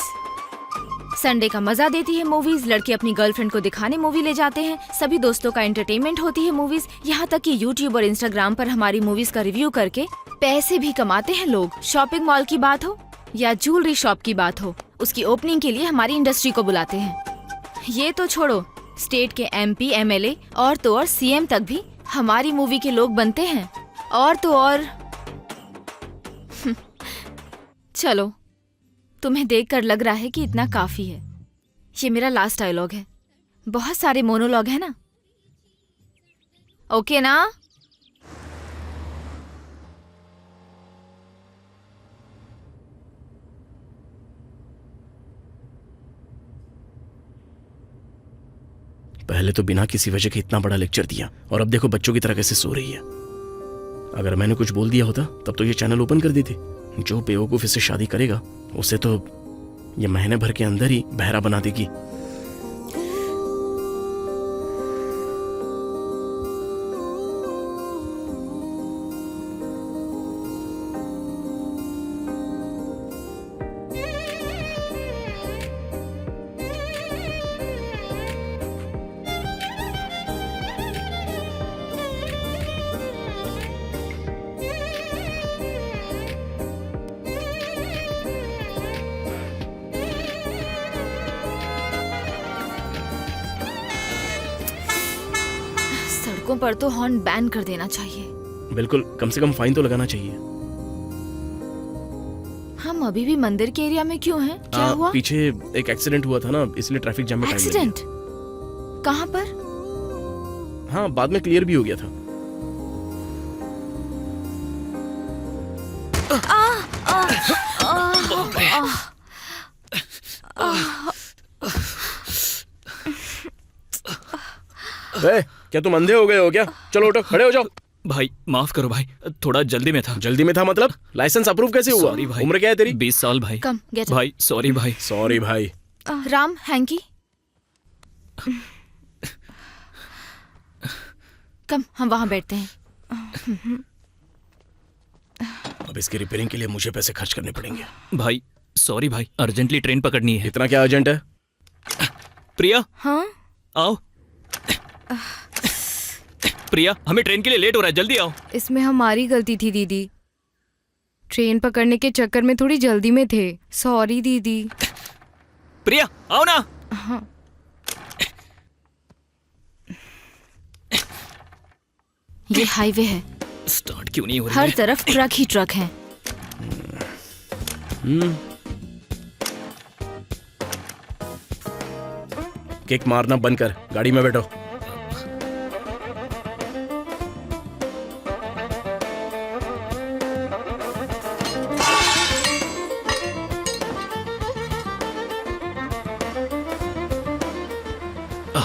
संडे का मजा देती है मूवीज। लड़के अपनी गर्लफ्रेंड को दिखाने मूवी ले जाते हैं। सभी दोस्तों का एंटरटेनमेंट होती है मूवीज। यहाँ तक कि यूट्यूब और इंस्टाग्राम पर हमारी मूवीज का रिव्यू करके पैसे भी कमाते हैं लोग। शॉपिंग मॉल की बात हो या ज्वेलरी शॉप की बात हो, उसकी ओपनिंग के लिए हमारी इंडस्ट्री को बुलाते हैं। ये तो छोड़ो, स्टेट के MP, MLA और तो और CM तक भी हमारी मूवी के लोग बनते हैं। और तो और चलो, तुम्हें देखकर लग रहा है कि इतना काफी है। ये मेरा लास्ट डायलॉग है। बहुत सारे मोनोलॉग है ना? ओके ना? पहले तो बिना किसी वजह के इतना बड़ा लेक्चर दिया, और अब देखो बच्चों की तरह कैसे सो रही है। अगर मैंने कुछ बोल दिया होता तब तो ये चैनल ओपन कर देती। जो बेवकूफ इससे शादी करेगा उसे तो ये महीने भर के अंदर ही बहरा बना देगी। सड़कों पर तो हॉर्न बैन कर देना चाहिए। बिल्कुल, कम से कम फाइन तो लगाना चाहिए। हम अभी भी मंदिर के एरिया में क्यों हैं? क्या हुआ? पीछे एक एक्सीडेंट हुआ था ना, इसलिए ट्रैफिक जाम में टाइम लग एक्सीडेंट? कहाँ पर? गया। हाँ, बाद में क्लियर भी हो गया था। क्या तुम अंधे हो गए हो क्या? चलो उठो, खड़े हो जाओ। भाई माफ करो भाई, थोड़ा जल्दी में था। जल्दी में था मतलब? लाइसेंस अप्रूव कैसे हुआ? सॉरी भाई। उम्र क्या है तेरी? 20 साल भाई। कम गेट भाई सॉरी भाई। सॉरी भाई। राम, हैंकी, कम हम वहां बैठते हैं। अब इसकी रिपेयरिंग के लिए मुझे पैसे खर्च करने पड़ेंगे। भाई सॉरी भाई, अर्जेंटली ट्रेन पकड़नी है। इतना क्या अर्जेंट है? प्रिया हाँ? आओ। प्रिया, हमें ट्रेन के लिए लेट हो रहा है, जल्दी आओ। इसमें हमारी गलती थी दीदी। ट्रेन पकड़ने के चक्कर में थोड़ी जल्दी में थे। सॉरी दीदी। प्रिया आओ ना। हाँ। ये हाईवे है, स्टार्ट क्यों नहीं हो रही हर है? तरफ ट्रक ही ट्रक हैं। किक मारना बंद कर, गाड़ी में बैठो।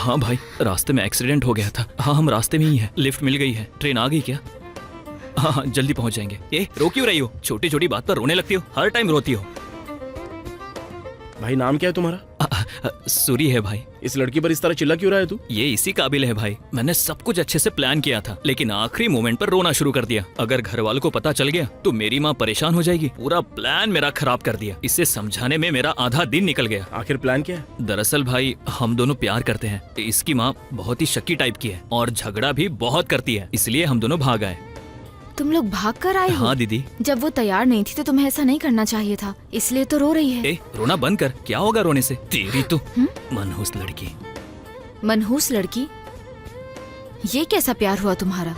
हाँ भाई, रास्ते में एक्सीडेंट हो गया था। हाँ हम रास्ते में ही हैं। लिफ्ट मिल गई है। ट्रेन आ गई क्या? हाँ हाँ जल्दी पहुंच जाएंगे। ए रो क्यों रही हो? छोटी छोटी बात पर रोने लगती हो, हर टाइम रोती हो। भाई नाम क्या है तुम्हारा? सूरी है भाई। इस लड़की पर इस तरह चिल्ला क्यों रहा है तू? ये इसी काबिल है भाई। मैंने सब कुछ अच्छे से प्लान किया था, लेकिन आखिरी मोमेंट पर रोना शुरू कर दिया। अगर घर वालों को पता चल गया तो मेरी माँ परेशान हो जाएगी। पूरा प्लान मेरा खराब कर दिया। इसे समझाने में मेरा आधा दिन निकल गया। आखिर प्लान क्या है? दरअसल भाई हम दोनों प्यार करते हैं। इसकी माँ बहुत ही शक्की टाइप की है और झगड़ा भी बहुत करती है, इसलिए हम दोनों भाग आए। तुम लोग भाग कर आए हो? हाँ दीदी। जब वो तैयार नहीं थी तो तुम्हें ऐसा नहीं करना चाहिए था, इसलिए तो रो रही है। ए रोना बंद कर, क्या होगा रोने से? तेरी तो मनहूस लड़की। मनहूस लड़की? ये कैसा प्यार हुआ तुम्हारा?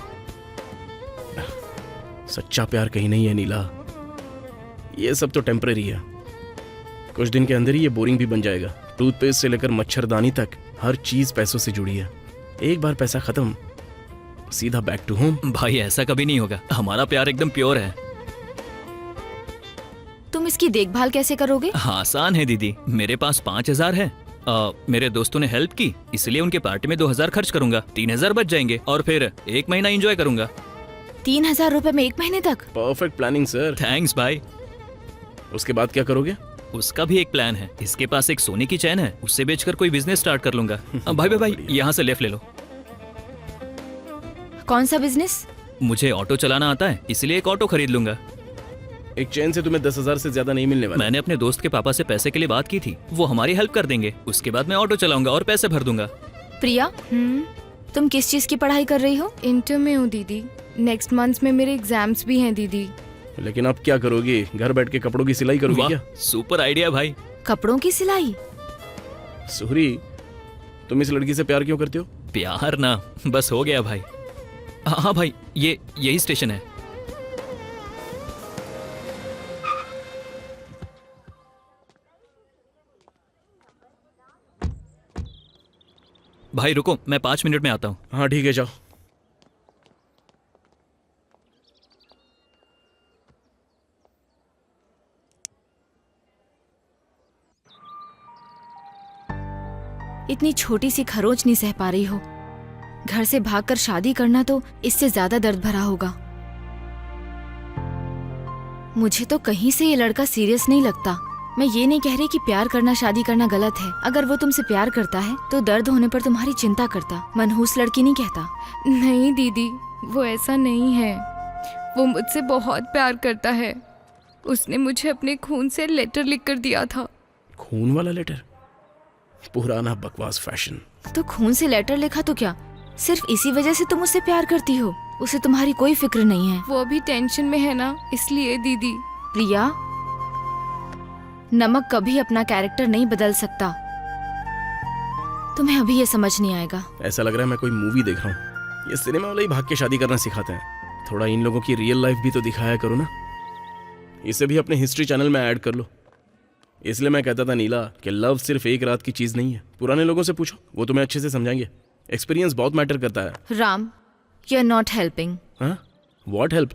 सच्चा प्यार कहीं नहीं है नीला, ये सब तो टेम्परेरी है। कुछ दिन के अंदर ही ये बोरिंग भी बन जाएगा। टूथपेस्ट से लेकर मच्छरदानी तक हर चीज पैसों से जुड़ी है। एक बार पैसा खत्म, सीधा बैक टू होम। भाई ऐसा कभी नहीं होगा, हमारा प्यार एकदम प्योर है। तुम इसकी देखभाल कैसे करोगे? हाँ, आसान है दीदी। मेरे पास 5000 है। मेरे दोस्तों ने हेल्प की, इसलिए उनके पार्टी में 2000 खर्च करूंगा। 3000 बच जाएंगे और फिर 1 महीना एंजॉय करूंगा। 3000 रुपए में 1 महीने तक? Perfect planning sir. थैंक्स भाई। उसके बाद क्या करोगे? उसका भी एक प्लान है। इसके पास एक सोने की चैन है, उससे बेचकर कोई बिजनेस स्टार्ट कर लूंगा। भाई यहाँ से लेफ्ट ले लो। कौन सा बिजनेस? मुझे ऑटो चलाना आता है, इसलिए एक ऑटो खरीद लूंगा। एक चैन से तुम्हें 10,000 से ज्यादा नहीं मिलने वाला। मैंने अपने दोस्त के पापा से पैसे के लिए बात की थी, वो हमारी हेल्प कर देंगे। उसके बाद मैं ऑटो चलाऊंगा और पैसे भर दूंगा। प्रिया, तुम किस चीज की पढ़ाई कर रही हो? इंटर में हूँ दीदी। नेक्स्ट मंथ में मेरे एग्जाम्स भी हैं दीदी। लेकिन अब क्या करोगी? घर बैठ के कपड़ों की सिलाई करोगी वाह, क्या? सुपर आइडिया भाई। कपड़ों की सिलाई? सूरी, तुम इस लड़की से प्यार क्यों करते हो? प्यार ना, बस हो गया भाई। हाँ भाई, यही स्टेशन है। भाई रुको, मैं 5 मिनट में आता हूँ। हाँ ठीक है, जाओ। इतनी छोटी सी खरोच नहीं सह पा रही हो। घर से भागकर शादी करना तो इससे ज्यादा दर्द भरा होगा। मुझे तो कहीं से ये लड़का सीरियस नहीं लगता। मैं ये नहीं कह रही कि प्यार करना शादी करना गलत है। अगर वो तुमसे प्यार करता है तो दर्द होने पर तुम्हारी चिंता करता। मनहूस लड़की नहीं कहता। नहीं दीदी, वो ऐसा नहीं है। वो मुझसे बहुत प्यार करता है। उसने मुझे अपने खून से लेटर लिख कर दिया था। खून वाला लेटर? पुराना बकवास फैशन। तो खून से लेटर लिखा तो क्या सिर्फ इसी वजह से तुम उससे प्यार करती हो? उसे तुम्हारी कोई फिक्र नहीं है। वो अभी टेंशन में है ना, इसलिए दीदी। प्रिया, नमक कभी अपना कैरेक्टर नहीं बदल सकता। तुम्हें अभी ये समझ नहीं आएगा। ऐसा लग रहा है मैं कोई मूवी देख रहा हूँ। ये सिनेमा वाले ही भाग के शादी करना सिखाते हैं। थोड़ा इन लोगों की रियल लाइफ भी तो दिखाया करो ना। इसे भी अपने हिस्ट्री चैनल में ऐड कर लो। इसलिए मैं कहता था नीला कि लव सिर्फ एक रात की चीज नहीं है। पुराने लोगों से पूछो, वो तुम्हें अच्छे से समझाएंगे। एक्सपीरियंस बहुत मैटर करता है। Ram, you are not helping. हाँ, व्हाट हेल्प?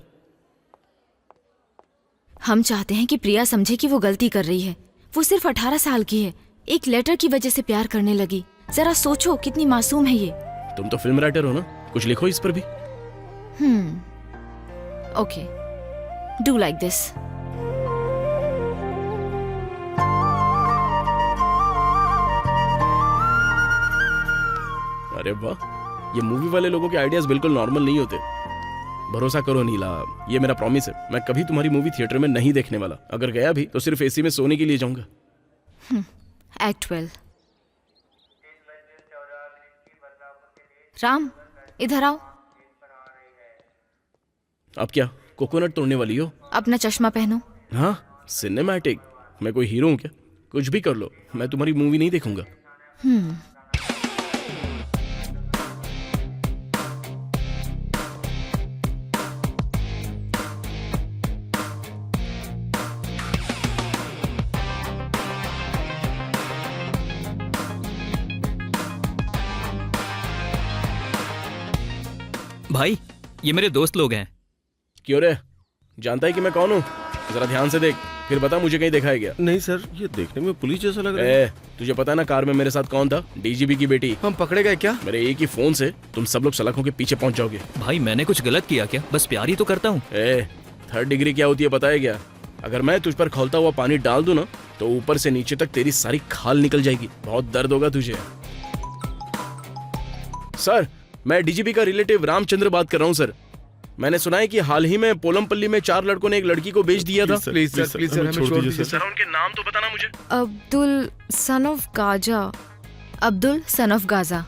हम चाहते हैं कि प्रिया समझे कि वो गलती कर रही है। वो सिर्फ 18 साल की है, एक लेटर की वजह से प्यार करने लगी। जरा सोचो कितनी मासूम है ये। तुम तो फिल्म राइटर हो ना, कुछ लिखो इस पर भी। Okay, do like this. अरे वाह, ये मूवी वाले लोगों के आइडियाज बिल्कुल नॉर्मल नहीं होते। भरोसा करो नीला, ये मेरा प्रॉमिस है, मैं कभी तुम्हारी मूवी थिएटर में नहीं देखने वाला। अगर गया भी तो सिर्फ एसी में सोने के लिए जाऊंगा। एक्ट 12। राम, इधर आओ। अब क्या कोकोनट तोड़ने वाली हो? अपना चश्मा पहनो। हाँ, सिनेमैटिक। मैं कोई हीरो हूँ क्या? कुछ भी कर लो, मैं तुम्हारी मूवी नहीं देखूंगा। भाई, ये मेरे दोस्त लोग हैं। क्यों रे, जानता है कि मैं कौन हूँ? जरा ध्यान से देख, फिर बता मुझे कहीं देखा है क्या? नहीं सर, ये देखने में पुलिस जैसा लग रहा है। तुझे पता है ना कार में मेरे साथ कौन था? डीजीपी की बेटी। हम पकड़े गए क्या? मेरे एक ही फोन से तुम सब लोग सलाखों के पीछे पहुंच जाओगे। भाई, मैंने कुछ गलत किया क्या? बस प्यार ही तो करता हूँ। 3rd डिग्री क्या होती है पता है क्या? अगर मैं तुझ पर खौलता हुआ पानी डाल दूं ना तो ऊपर से नीचे तक तेरी सारी खाल निकल जाएगी। बहुत दर्द होगा तुझे। सर, मैं डीजीपी का रिलेटिव रामचंद्र बात कर रहा हूँ सर। मैंने सुना है कि हाल ही में पोलमपल्ली में 4 लड़कों ने एक लड़की को बेच दिया था। प्लीज सर, हमें छोड़ दीजिए सर, उनके नाम तो बताना मुझे। Abdul son of Gaza Abdul son of Gaza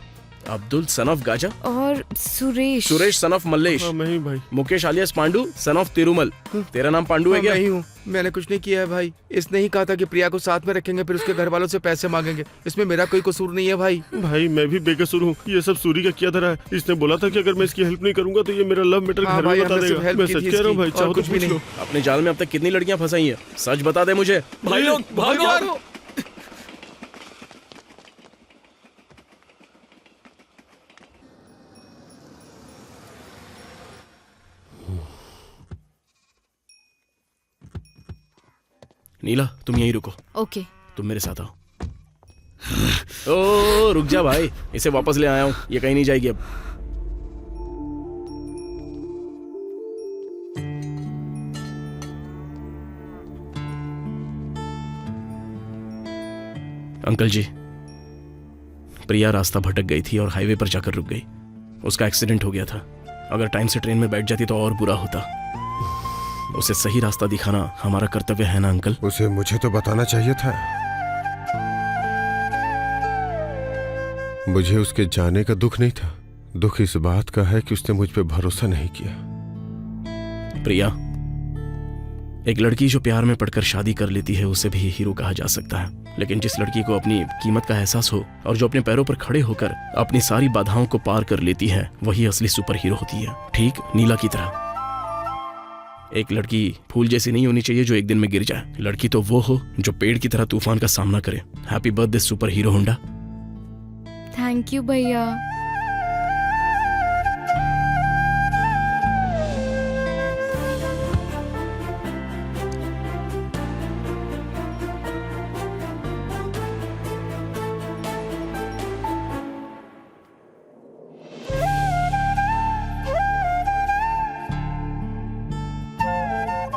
Abdul son of Gaza और सुरेश। सुरेश सन ऑफ मल्लेश, हाँ, मैं ही भाई। Mukesh आलियास Pandu son of Tirumala. तेरा नाम पांडू है क्या? नहीं हूँ, मैंने कुछ नहीं किया है भाई। इसने ही कहा था कि प्रिया को साथ में रखेंगे, फिर उसके घर वालों से पैसे मांगेंगे। इसमें मेरा कोई कसूर नहीं है भाई। भाई, मैं भी बेकसूर हूँ। ये सब सूरी का क्या धरा है? इसने बोला था कि अगर मैं इसकी हेल्प नहीं करूंगा तो ये मेरा लव मैटर हाँ घर में भाई, बता हमने सिर्फ देगा। हेल्प मैं की सच थी कह रहा हूँ भाई, इसकी, चाहो और तो कुछ भी पूछ लो। नहीं। अपने जाल में अब तक कितनी लड़कियां फंसाई हैं? सच बता दे मुझे। भाई लोग भागो। नीला, तुम यहीं रुको। ओके। तुम मेरे साथ आओ। ओ रुक जा भाई, इसे वापस ले आया हूँ, ये कहीं नहीं जाएगी अब। अंकल जी, प्रिया रास्ता भटक गई थी और हाईवे पर जाकर रुक गई। उसका एक्सीडेंट हो गया था। अगर टाइम से ट्रेन में बैठ जाती तो और बुरा होता। उसे सही रास्ता दिखाना हमारा कर्तव्य है ना अंकल? उसे मुझे तो बताना चाहिए था। मुझे उसके जाने का दुख नहीं था, दुख इस बात का है कि उसने मुझ पे भरोसा नहीं किया। प्रिया, एक लड़की जो प्यार में पड़कर शादी कर लेती है उसे भी हीरो कहा जा सकता है। लेकिन जिस लड़की को अपनी कीमत का एहसास हो और जो अपने पैरों पर खड़े होकर अपनी सारी बाधाओं को पार कर लेती है, वही असली सुपर हीरो होती है। ठीक नीला की तरह। एक लड़की फूल जैसी नहीं होनी चाहिए जो एक दिन में गिर जाए। लड़की तो वो हो जो पेड़ की तरह तूफान का सामना करे। Happy birthday super hero Honda. Thank you भैया।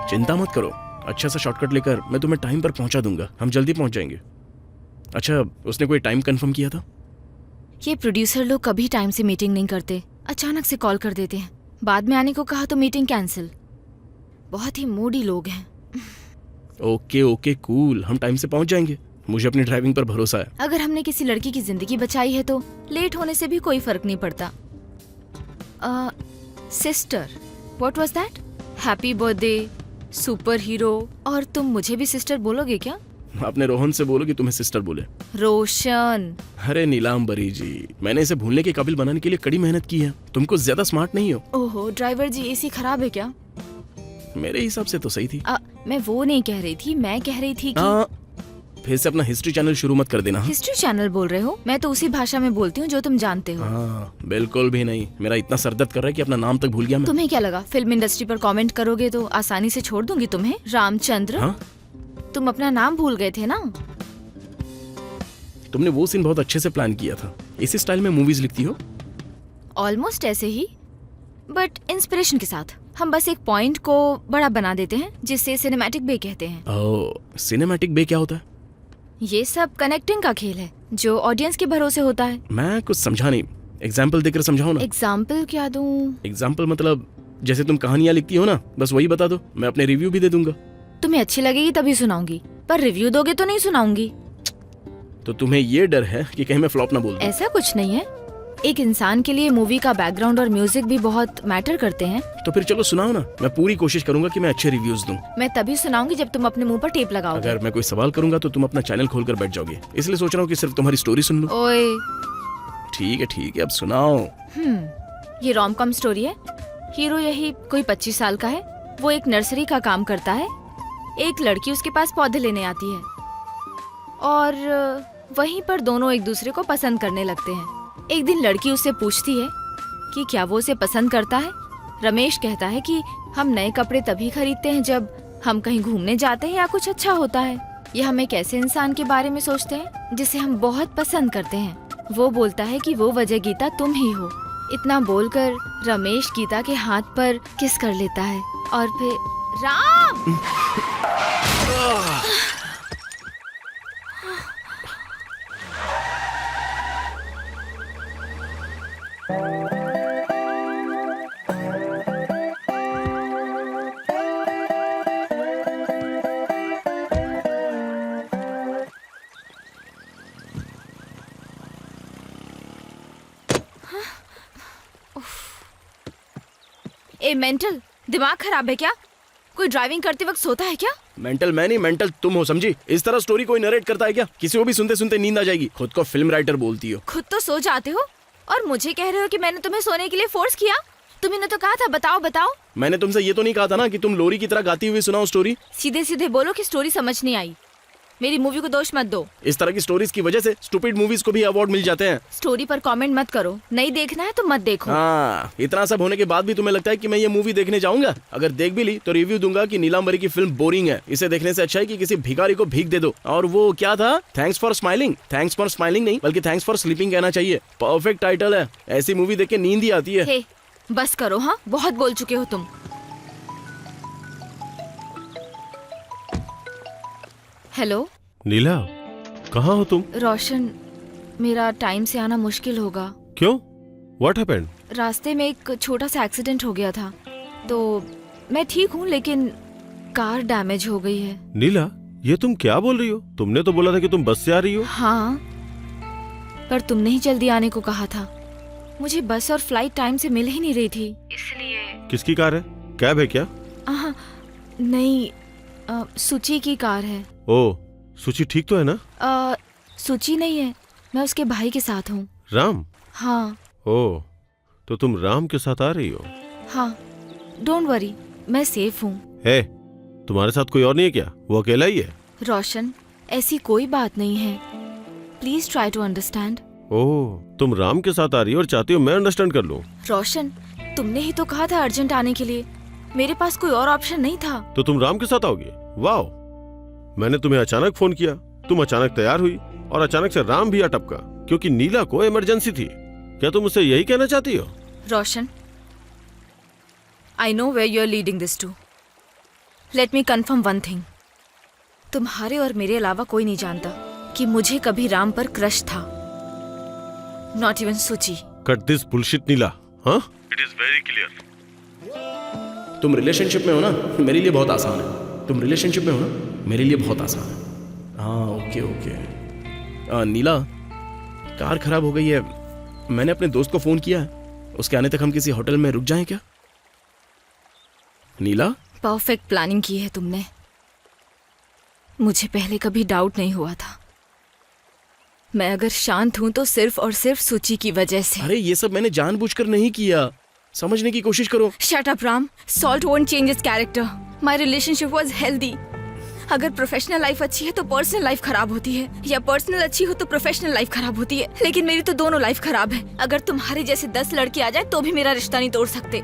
चिंता मत करो, अच्छा सा शॉर्टकट लेकर मैं तुम्हें टाइम पर पहुंचा दूंगा। हम जल्दी पहुंच जाएंगे। अच्छा, उसने कोई टाइम कंफर्म किया था? ये प्रोड्यूसर लोग कभी टाइम से मीटिंग नहीं करते, अचानक से कॉल कर देते हैं। बाद में आने को कहा तो मीटिंग कैंसिल। बहुत ही मूडी लोग हैं। ओके ओके कूल, हम टाइम से पहुंच जाएंगे। मुझे अपनी ड्राइविंग पर भरोसा है। अगर हमने किसी लड़की की जिंदगी बचाई है तो लेट होने से भी कोई फर्क नहीं पड़ता। Sister, what was that? Happy birthday super hero. और तुम मुझे भी सिस्टर बोलोगे क्या? अपने रोहन से बोलो कि तुम्हें सिस्टर बोले। रोशन। अरे नीलांबरी जी, मैंने इसे भूलने के काबिल बनाने के लिए कड़ी मेहनत की है। तुम कुछ ज्यादा स्मार्ट नहीं हो। ओहो ड्राइवर जी, एसी खराब है क्या? मेरे हिसाब से तो सही थी। मैं वो नहीं कह रही थी, मैं कह रही थी कि फिर से अपना हिस्ट्री चैनल शुरू मत कर देना। हिस्ट्री चैनल बोल रहे हो? मैं तो उसी भाषा में बोलती हूँ जो तुम जानते हो। हाँ, बिल्कुल भी नहीं। मेरा इतना सरदर्द कर रहा है कि अपना नाम तक भूल गया मैं। तुम्हें क्या लगा फिल्म इंडस्ट्री पर कमेंट करोगे तो आसानी से छोड़ दूंगी तुम्हें? रामचंद्र, हाँ? तुम अपना नाम भूल गए थे ना? तुमने वो सीन बहुत अच्छे से प्लान किया था। इसी स्टाइल में मूवीज लिखती हो? ऑलमोस्ट ऐसे ही, बट इंस्पिरेशन के साथ। हम बस एक पॉइंट को बड़ा बना देते हैं, जिसे सिनेमैटिक बे कहते हैं। ओह, सिनेमैटिक बे क्या होता है? ये सब कनेक्टिंग का खेल है जो ऑडियंस के भरोसे होता है। मैं कुछ समझा नहीं, एग्जाम्पल देकर समझाओ ना। एग्जाम्पल क्या दूं? एग्जाम्पल मतलब जैसे तुम कहानियां लिखती हो ना, बस वही बता दो, मैं अपने रिव्यू भी दे दूंगा। तुम्हें अच्छी लगेगी तभी सुनाऊंगी, पर रिव्यू दोगे तो नहीं सुनाऊंगी। तो तुम्हें ये डर है कि कहीं मैं फ्लॉप ना बोल दूं? ऐसा कुछ नहीं है। एक इंसान के लिए मूवी का बैकग्राउंड और म्यूजिक भी बहुत मैटर करते हैं। तो फिर चलो सुनाओ ना, मैं पूरी कोशिश करूंगा कि मैं अच्छे रिव्यूज दूं। मैं तभी सुनाऊंगी जब तुम अपने मुंह पर टेप लगाओगे। अगर मैं कोई सवाल करूंगा तो तुम अपना चैनल खोलकर बैठ जाओगे, इसलिए सोच रहा हूँ कि सिर्फ तुम्हारी स्टोरी सुन लूं। ओए। ठीक है, अब सुनाओ। ये रोम कॉम स्टोरी है। हीरो यही कोई 25 साल का है। वो एक नर्सरी का काम करता है। एक लड़की उसके पास पौधे लेने आती है और वहीं पर दोनों एक दूसरे को पसंद करने लगते हैं। एक दिन लड़की उससे पूछती है कि क्या वो उसे पसंद करता है। रमेश कहता है कि हम नए कपड़े तभी खरीदते हैं जब हम कहीं घूमने जाते हैं या कुछ अच्छा होता है। या हम एक ऐसे इंसान के बारे में सोचते हैं जिसे हम बहुत पसंद करते हैं। वो बोलता है कि वो वजह गीता तुम ही हो। इतना बोलकर रमेश गीता के हाथ पर किस कर लेता है और फिर राम। ए मेंटल, दिमाग खराब है क्या? कोई ड्राइविंग करते वक्त सोता है क्या? मेंटल मैं नहीं, मेंटल तुम हो, समझी? इस तरह स्टोरी कोई नरेट करता है क्या? किसी को भी सुनते सुनते नींद आ जाएगी। खुद को फिल्म राइटर बोलती हो। खुद तो सो जाते हो और मुझे कह रहे हो कि मैंने तुम्हें सोने के लिए फोर्स किया? तुम्हें तो कहा था बताओ बताओ। मैंने तुमसे ये तो नहीं कहा था ना कि तुम लोरी की तरह गाती हुई सुनाओ स्टोरी। सीधे सीधे बोलो कि स्टोरी समझ नहीं आई। मेरी मूवी को दोष मत दो। इस तरह की स्टोरीज की वजह से स्टूपिड मूवीज को भी अवार्ड मिल जाते हैं। स्टोरी पर कमेंट मत करो। नहीं देखना है तो मत देखो। हाँ, इतना सब होने के बाद भी तुम्हें लगता है कि मैं ये मूवी देखने जाऊंगा? अगर देख भी ली तो रिव्यू दूंगा कि नीलांबरी की फिल्म बोरिंग है। इसे देखने से अच्छा है कि किसी भिखारी को भीख दे दो। और वो क्या था, thanks for smiling. Thanks for smiling नहीं बल्कि थैंक्स फॉर स्लीपिंग कहना चाहिए। परफेक्ट टाइटल है। ऐसी मूवी देख के नींद ही आती है। हे, बस करो। हाँ, बहुत बोल चुके हो तुम। हेलो नीला, कहाँ हो तुम? रोशन, मेरा टाइम से आना मुश्किल होगा। क्यों? What happened? रास्ते में एक छोटा सा एक्सीडेंट हो गया था। तो मैं ठीक हूँ लेकिन कार डैमेज हो गई है। नीला, ये तुम क्या बोल रही हो? तुमने तो बोला था कि तुम बस से आ रही हो। हाँ, पर तुमने ही जल्दी आने को कहा था। मुझे बस और फ्लाइट टाइम से मिल ही नहीं रही थी, इसलिए। किसकी कार है? कैब है क्या? नहीं, सुची की कार है। ओ, सुची ठीक तो है ना? सुची नहीं है, मैं उसके भाई के साथ हूँ। राम? हाँ। ओ, तो तुम राम के साथ आ रही हो? हाँ, डोंट वरी, मैं सेफ हूँ। है, तुम्हारे साथ कोई और नहीं है क्या? वो अकेला ही है? रोशन, ऐसी कोई बात नहीं है। Please try to understand. Oh, तुम राम के साथ आ रही हो और चाहती हो मैं अंडरस्टैंड कर लूं? रोशन, तुमने ही तो कहा था अर्जेंट आने के लिए। मेरे पास कोई और ऑप्शन नहीं था। तो तुम राम के साथ आओगे? वाह, मैंने तुम्हें अचानक फोन किया, तुम अचानक तैयार हुई और अचानक से राम भी आ टपका क्योंकि नीला को इमरजेंसी थी। क्या तुम मुझसे यही कहना चाहती हो? Roshan, I know where you are leading this to. Let me confirm one thing. तुम्हारे और मेरे अलावा कोई नहीं जानता कि मुझे कभी राम पर क्रश था। नॉट इवन सुची। कट दिस बुलशिट नीला। हाँ? It is very clear. तुम रिलेशनशिप में हो ना, मेरे लिए बहुत आसान है। तुम रिलेशनशिप में हो ना, मेरे लिए बहुत आसान है। हाँ, ओके। नीला, कार खराब हो गई है। मैंने अपने दोस्त को फोन किया है। उसके आने तक हम किसी होटल में रुक जाएं क्या? नीला, परफेक्ट प्लानिंग की है तुमने। मुझे पहले कभी डाउट नहीं हुआ था। मैं अगर शांत हूं तो सिर्फ और सिर्फ सूची की वजह से। अरे ये सब मैंने जानबूझकर नहीं किया, समझने की कोशिश करो। Shut up Ram, salt won't change his character. My relationship was healthy. अगर प्रोफेशनल लाइफ अच्छी है तो पर्सनल लाइफ खराब होती है, या पर्सनल अच्छी हो तो प्रोफेशनल लाइफ खराब होती है। लेकिन मेरी तो दोनों लाइफ खराब है। अगर तुम्हारे जैसे 10 लड़के आ जाए तो भी मेरा रिश्ता नहीं तोड़ सकते,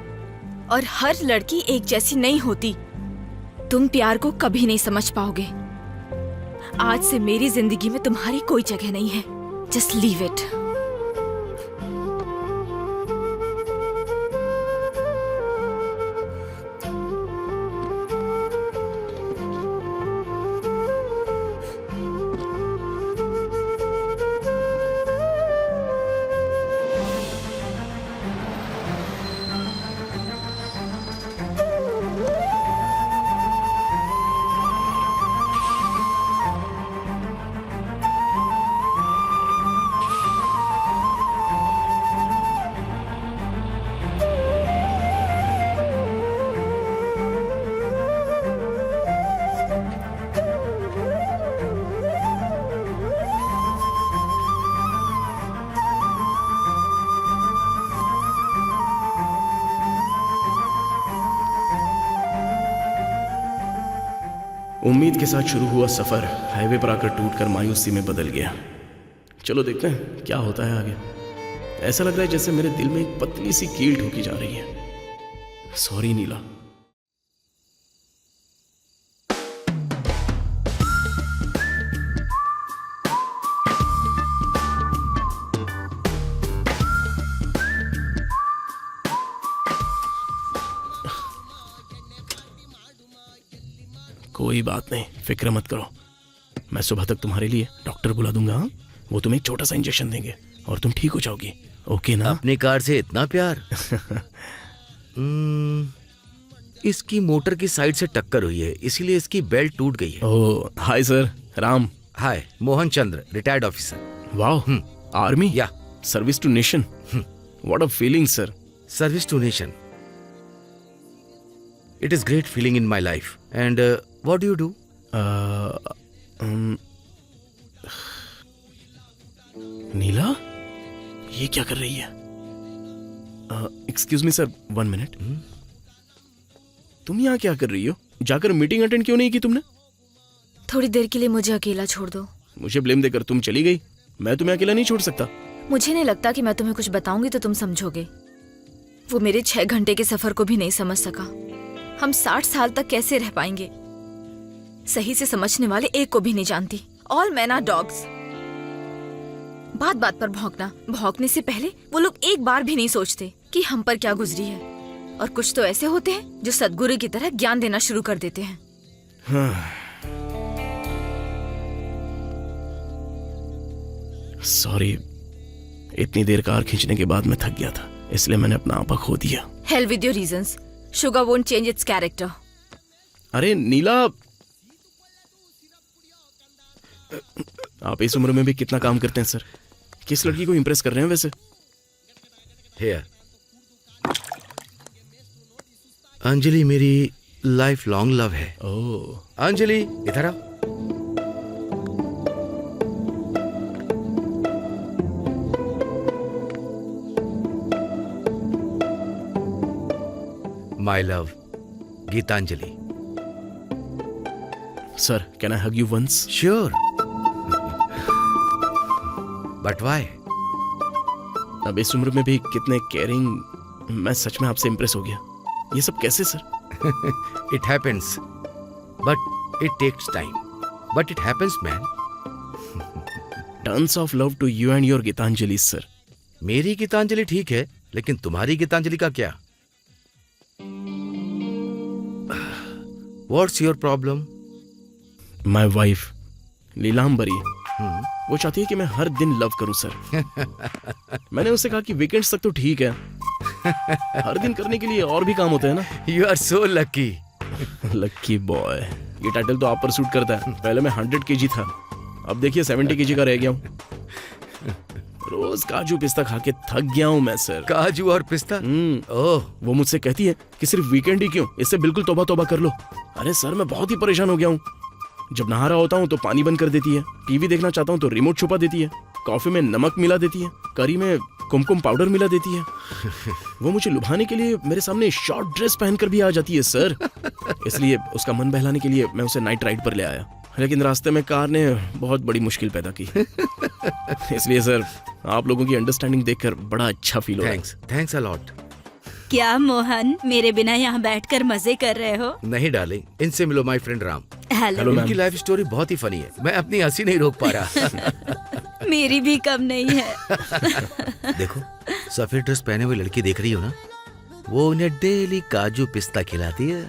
और हर लड़की एक जैसी नहीं होती। तुम प्यार को कभी नहीं समझ पाओगे। आज से मेरी जिंदगी में तुम्हारी कोई जगह नहीं है। Just leave it. उम्मीद के साथ शुरू हुआ सफर हाईवे पर आकर टूटकर मायूसी में बदल गया। चलो देखते हैं क्या होता है आगे। ऐसा लग रहा है जैसे मेरे दिल में एक पतली सी कील ठोकी जा रही है। सॉरी नीला। कोई बात नहीं, फिक्र मत करो। मैं सुबह तक तुम्हारे लिए डॉक्टर बुला दूंगा। हाँ? वो तुम्हें एक छोटा सा इंजेक्शन देंगे और तुम ठीक हो जाओगी। ओके ना? अपनी कार से इतना प्यार। इसकी मोटर की साइड से टक्कर हुई है, इसीलिए इसकी बेल्ट टूट गई है। Oh hi sir, Ram. Hi, Mohan Chandra, retired officer. वाह, आर्मी? या service to nation. What a feeling sir. Service to nation. It is great feeling in my life. And what do you do? नीला, ये क्या कर रही है? Excuse me sir, 1 minute. तुम यहाँ क्या कर रही हो? जाकर मीटिंग अटेंड क्यों नहीं की तुमने? थोड़ी देर के लिए मुझे अकेला छोड़ दो। मुझे ब्लेम देकर तुम चली गई। मैं तुम्हें अकेला नहीं छोड़ सकता। मुझे नहीं लगता कि मैं तुम्हें कुछ बताऊंगी तो तुम समझोगे। वो मेरे 6 घंटे के सफर को भी नहीं समझ सका। हम 60 साल तक कैसे रह पाएंगे? सही से समझने वाले एक को भी नहीं जानती। All man are dogs. बात बात पर भौंकना। भौंकने से पहले वो लोग एक बार भी नहीं सोचते कि हम पर क्या गुजरी है। और कुछ तो ऐसे होते हैं जो सदगुरु की तरह ज्ञान देना शुरू कर देते हैं। सॉरी, इतनी देर कार खींचने के बाद मैं थक गया था, इसलिए मैंने अपना आपा खो दिया। Hell with your reasons. Sugar won't change its character. अरे नीला, आप इस उम्र में भी कितना काम करते हैं सर। किस लड़की को इम्प्रेस कर रहे हैं वैसे? Here. अंजलि मेरी लाइफ लॉन्ग लव है। ओह अंजलि, इधर आओ। My love, Geetanjali. Sir, can I hug you once? Sure, but why? अब इस उम्र में भी कितने केयरिंग। मैं सच में आपसे इम्प्रेस हो गया। ये सब कैसे sir? It happens, but it takes time, but it happens man. Tons of love to you and your Geetanjali sir. मेरी गीतांजलि ठीक है, लेकिन तुम्हारी गीतांजलि का क्या? What's your problem? My wife Leelambari, वो चाहती है कि मैं हर दिन लव करूं सर। मैंने उससे कहा कि वीकेंड्स तक तो ठीक है, हर दिन करने के लिए और भी काम होते हैं ना। You are so lucky. Lucky boy, ये टाइटल तो आप पर सूट करता है। पहले मैं 100 kg था, अब देखिए 70 kg का रह गया हूँ। रोज काजू पिस्ता खा के थक गया हूँ मैं सर। काजू और पिस्ता? ओह, वो मुझसे कहती है कि सिर्फ वीकेंड ही क्यों, इससे बिल्कुल तौबा तौबा कर लो। अरे सर, मैं बहुत ही परेशान हो गया हूँ। जब नहा रहा होता हूँ तो पानी बंद कर देती है, टीवी देखना चाहता हूँ तो रिमोट छुपा देती है, कॉफी में नमक मिला देती है, करी में कुमकुम पाउडर मिला देती है। वो मुझे लुभाने के लिए मेरे सामने शॉर्ट ड्रेस पहनकर भी आ जाती है सर। इसलिए उसका मन बहलाने के लिए मैं उसे नाइट राइड पर ले आया, लेकिन रास्ते में कार ने बहुत बड़ी मुश्किल पैदा की। इसलिए सर आप लोगों की अंडरस्टैंडिंग देखकर बड़ा अच्छा फील हो रहा है। Thanks a lot. क्या मोहन, मेरे बिना यहाँ बैठकर मजे कर रहे हो? नहीं डार्लिंग, इनसे मिलो, my friend Ram. Hello. Ma'am. उनकी लाइफ स्टोरी बहुत ही फनी है, मैं अपनी हंसी नहीं रोक पा रहा। मेरी भी कम नहीं है। देखो, सफेद ड्रेस पहने हुई लड़की देख रही हो ना, वो उन्हें डेली काजू पिस्ता खिलाती है,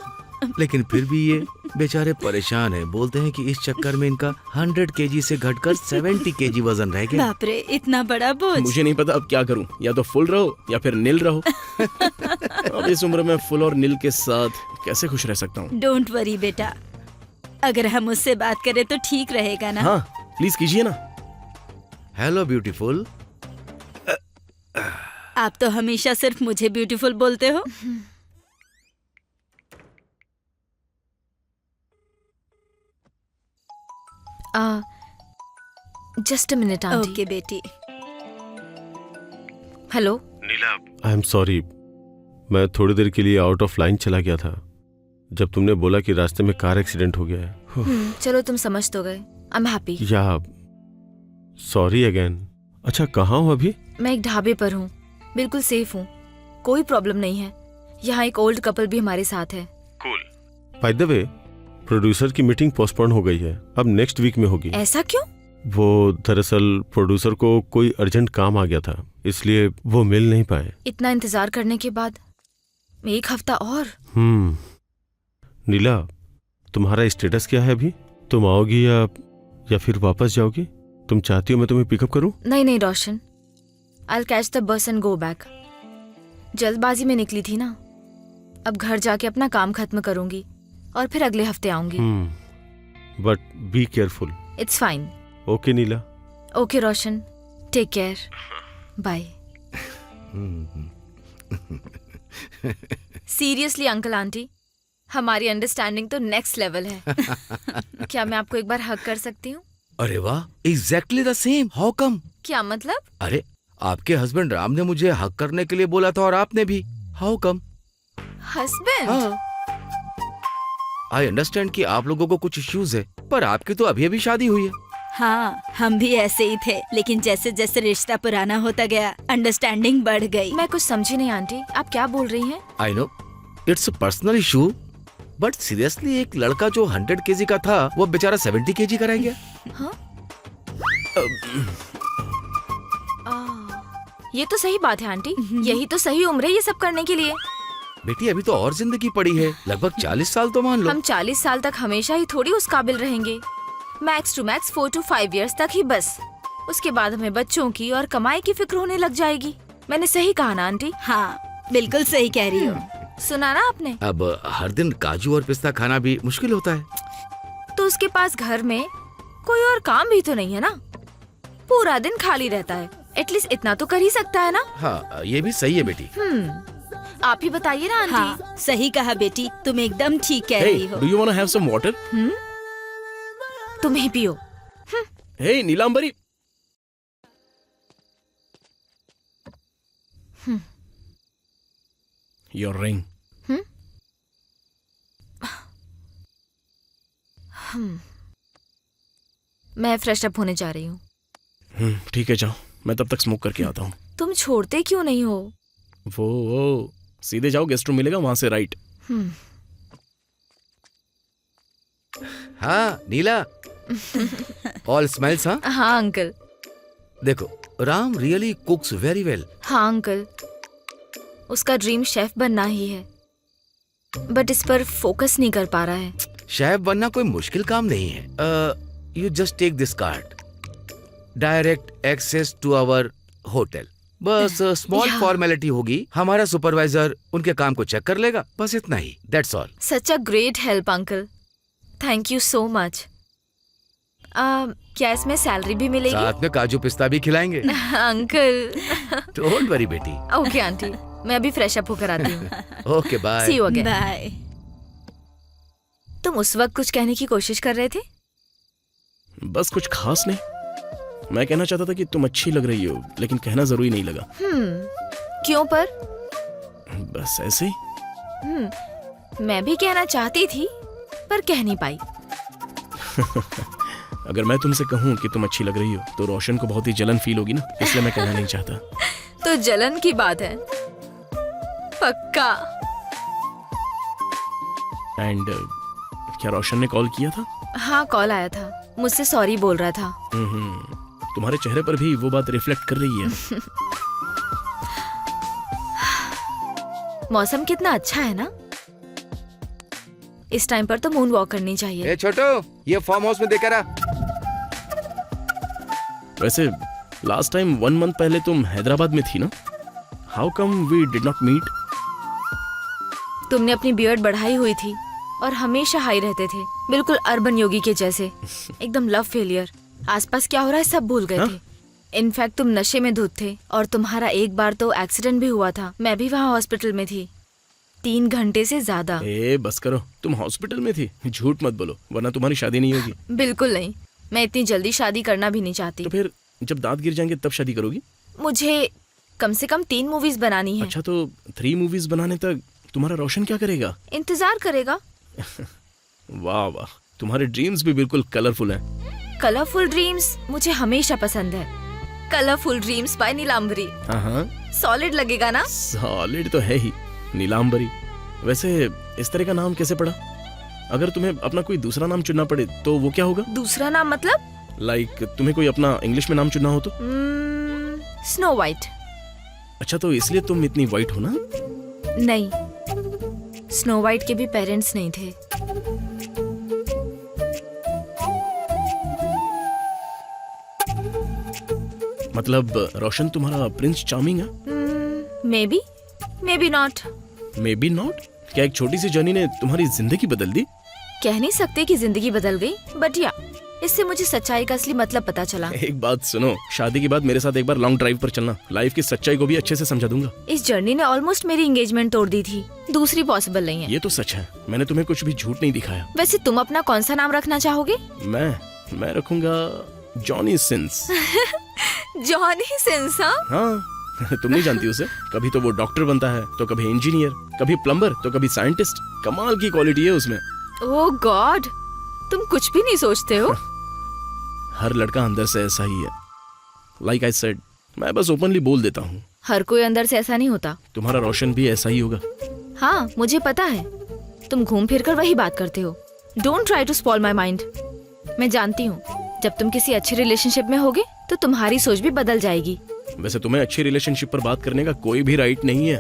लेकिन फिर भी ये बेचारे परेशान हैं। बोलते हैं कि इस चक्कर में इनका 100 केजी से घटकर 70 केजी वजन रह गया। बाप रे, इतना बड़ा बोझ। मुझे नहीं पता अब क्या करूं, या तो फुल रहो या फिर नील रहो। अब इस उम्र में फुल और नील के साथ कैसे खुश रह सकता हूं? डोंट वरी बेटा, अगर हम उससे बात करें तो ठीक रहेगा ना? हाँ प्लीज कीजिए ना। Hello beautiful. आप तो हमेशा सिर्फ मुझे ब्यूटीफुल बोलते हो। Just a minute aunty. Okay बेटी। हेलो। आई एम सॉरी, मैं थोड़ी देर के लिए आउट ऑफ लाइन चला गया था जब तुमने बोला कि रास्ते में कार एक्सीडेंट हो गया है। चलो तुम समझ तो गए। I am happy. या सॉरी अगेन। अच्छा, कहाँ हो अभी? मैं एक ढाबे पर हूँ, बिल्कुल सेफ हूँ, कोई प्रॉब्लम नहीं है। यहाँ एक ओल्ड कपल भी हमारे साथ है। बाय द वे, प्रोड्यूसर की मीटिंग पोस्टपोन हो गई है, अब नेक्स्ट वीक में होगी। ऐसा क्यों? वो दरअसल प्रोड्यूसर को कोई अर्जेंट काम आ गया था, इसलिए वो मिल नहीं पाए। इतना इंतजार करने के बाद एक हफ्ता और? नीला, तुम्हारा स्टेटस क्या है अभी? तुम आओगी या फिर वापस जाओगी? तुम चाहती हो मैं तुम्हें पिकअप करूं? नहीं नहीं Roshan, I catch the bus and go back. जल्दबाजी में निकली थी ना, अब घर जाके अपना काम खत्म करूंगी और फिर अगले हफ्ते आऊंगी। But be careful. It's fine. Okay Neela. Okay Roshan, take care, bye. Seriously uncle aunty, हमारी अंडरस्टैंडिंग तो नेक्स्ट लेवल है। क्या मैं आपको एक बार हग कर सकती हूँ? अरे वाह, exactly the same. How come? क्या मतलब? अरे, आपके हस्बैंड राम ने मुझे हक करने के लिए बोला था और आपने भी। How come? हस्बैंड? हाँ। आई अंडरस्टैंड कि आप लोगों को कुछ इश्यूज है, पर आपकी तो अभी अभी शादी हुई है। हाँ, हम भी ऐसे ही थे, लेकिन जैसे जैसे रिश्ता पुराना होता गया अंडरस्टैंडिंग बढ़ गई। मैं कुछ समझी नहीं आंटी, आप क्या बोल रही हैं? I know it's a personal issue, but seriously एक लड़का जो 100 केजी का था वो बेचारा 70 केजी का रह गया। हाँ? ये तो सही बात है आंटी, यही तो सही उम्र है ये सब करने के लिए। बेटी, अभी तो और जिंदगी पड़ी है, लगभग 40 साल तो मान लो। हम 40 साल तक हमेशा ही थोड़ी उस काबिल रहेंगे। Max to max 4 to 5 years तक ही बस। उसके बाद हमें बच्चों की और कमाई की फिक्र होने लग जाएगी। मैंने सही कहा ना आंटी? हाँ, बिल्कुल सही कह रही हो। सुना ना आपने? अब हर दिन काजू और पिस्ता खाना भी मुश्किल होता है। तो उसके पास घर में कोई और काम भी तो नहीं है ना, पूरा दिन खाली रहता है, एटलीस्ट इतना तो कर ही सकता है ना। हाँ, ये भी सही है बेटी। आप ही बताइए ना आंटी। हाँ, सही कहा बेटी, तुम एकदम ठीक कह रही हो। Do you want to have some water? तुम ही पियो। हे नीलांबरी। Your ring. मैं फ्रेश अप होने जा रही हूँ। ठीक है, जाओ, मैं तब तक स्मोक करके आता हूँ। तुम छोड़ते क्यों नहीं हो? वो सीधे जाओ, गेस्ट रूम मिलेगा वहां से राइट। हाँ नीला, ऑल स्माइल्स। हाँ हाँ अंकल। देखो, राम रियली कुक्स वेरी वेल। हाँ अंकल, उसका ड्रीम शेफ बनना ही है, बट इस पर फोकस नहीं कर पा रहा है। शेफ बनना कोई मुश्किल काम नहीं है। You just take this card, direct access to our hotel. बस स्मॉल फॉर्मेलिटी होगी, हमारा सुपरवाइजर उनके काम को चेक कर लेगा, बस इतना ही। That's all. Such a great help uncle, thank you so much. क्या इसमें सैलरी भी मिलेगी? साथ में काजू पिस्ता भी खिलाएंगे। अंकल। डोंट वरी बेटी। ओके आंटी, मैं अभी फ्रेश अप होकर आती हूँ। Okay bye. See you again. Bye. तुम उस वक्त कुछ कहने की कोशिश कर रहे थे? बस कुछ खास नहीं। मैं कहना चाहता था कि तुम अच्छी लग रही हो, लेकिन कहना जरूरी नहीं लगा। क्यों पर? बस ऐसे ही। मैं भी कहना चाहती थी पर कह नहीं पाई। अगर मैं तुमसे कहूँ कि तुम अच्छी लग रही हो तो रोशन को बहुत ही जलन फील होगी ना, इसलिए मैं कहना नहीं चाहता। तो जलन की बात है पक्का। एंड क्या रोशन ने कॉल किया था? हाँ कॉल आया था, मुझसे सॉरी बोल रहा था। तुम्हारे चेहरे पर भी वो बात रिफ्लेक्ट कर रही है। मौसम कितना अच्छा है ना, इस टाइम पर तो मून वॉक करनी चाहिए। ए छोटू, ये फार्म हाउस में देकर आ। वैसे लास्ट टाइम 1 मंथ पहले तुम हैदराबाद में थी ना? How come we did not meet? तुमने अपनी बियर्ड बढ़ाई हुई थी और हमेशा हाई रहते थे, बिल्कुल अर्बन योगी के जैसे। एकदम लव फेलियर, आसपास क्या हो रहा है सब भूल गए हाँ? थे। इनफैक्ट तुम नशे में धुत थे और तुम्हारा एक बार तो एक्सीडेंट भी हुआ था। मैं भी वहाँ हॉस्पिटल में थी 3 घंटे से ज्यादा। ए बस करो, तुम हॉस्पिटल में थी? झूठ मत बोलो वरना तुम्हारी शादी नहीं होगी। बिल्कुल नहीं, मैं इतनी जल्दी शादी करना भी नहीं चाहती। तो फिर जब दांत गिर जाएंगे तब शादी करोगी? मुझे कम से कम 3 मूवीज बनानी है। अच्छा तो 3 मूवीज बनाने तक तुम्हारा रोशन क्या करेगा? इंतजार करेगा। वाह वाह, तुम्हारे ड्रीम्स भी बिल्कुल कलरफुल हैं। कलरफुल ड्रीम्स मुझे हमेशा पसंद है। Colourful dreams by Neelambari. हाँ, सॉलिड लगेगा ना? सॉलिड तो है ही, नीलांबरी। वैसे इस तरह का नाम कैसे पड़ा? अगर तुम्हें अपना कोई दूसरा नाम चुनना पड़े तो वो क्या होगा? दूसरा नाम मतलब? लाइक तुम्हें कोई अपना इंग्लिश में नाम चुनना हो तो? Snow white. अच्छा तो इसलिए तुम इतनी वाइट हो ना? नहीं, स्नो वाइट के भी पेरेंट्स नहीं थे। मतलब रोशन तुम्हारा प्रिंस चार्मिंग है? May be not. May be not? क्या एक छोटी सी जर्नी ने तुम्हारी जिंदगी बदल दी? कह नहीं सकते कि जिंदगी बदल गई, बट या इससे मुझे सच्चाई का असली मतलब पता चला। एक बात सुनो, शादी के बाद मेरे साथ एक बार लॉन्ग ड्राइव पर चलना, लाइफ की सच्चाई को भी अच्छे से समझा दूंगा। इस जर्नी ने ऑलमोस्ट मेरी एंगेजमेंट तोड़ दी थी, दूसरी पॉसिबल नहीं है। ये तो सच है, मैंने तुम्हें कुछ भी झूठ नहीं दिखाया। वैसे तुम अपना कौन सा नाम रखना चाहोगे? मैं रखूंगा जॉनी सिंस। Johnny Sins? हाँ तुम नहीं जानती उसे, कभी तो वो डॉक्टर बनता है तो कभी इंजीनियर, कभी प्लम्बर तो कभी साइंटिस्ट। कमाल की क्वालिटी है उसमें। ओह गॉड, तुम कुछ भी नहीं सोचते हो। हर लड़का अंदर से ऐसा ही है। लाइक आई सेड, मैं बस ओपनली बोल देता हूँ। हर कोई अंदर से ऐसा नहीं होता। तुम्हारा रोशन भी ऐसा ही होगा। हाँ मुझे पता है, तुम घूम फिर कर वही बात करते हो। Don't try to spoil my mind. मैं जानती हूँ जब तुम किसी अच्छे रिलेशनशिप में होगे तो तुम्हारी सोच भी बदल जाएगी। वैसे तुम्हें अच्छी रिलेशनशिप पर बात करने का कोई भी राइट नहीं है।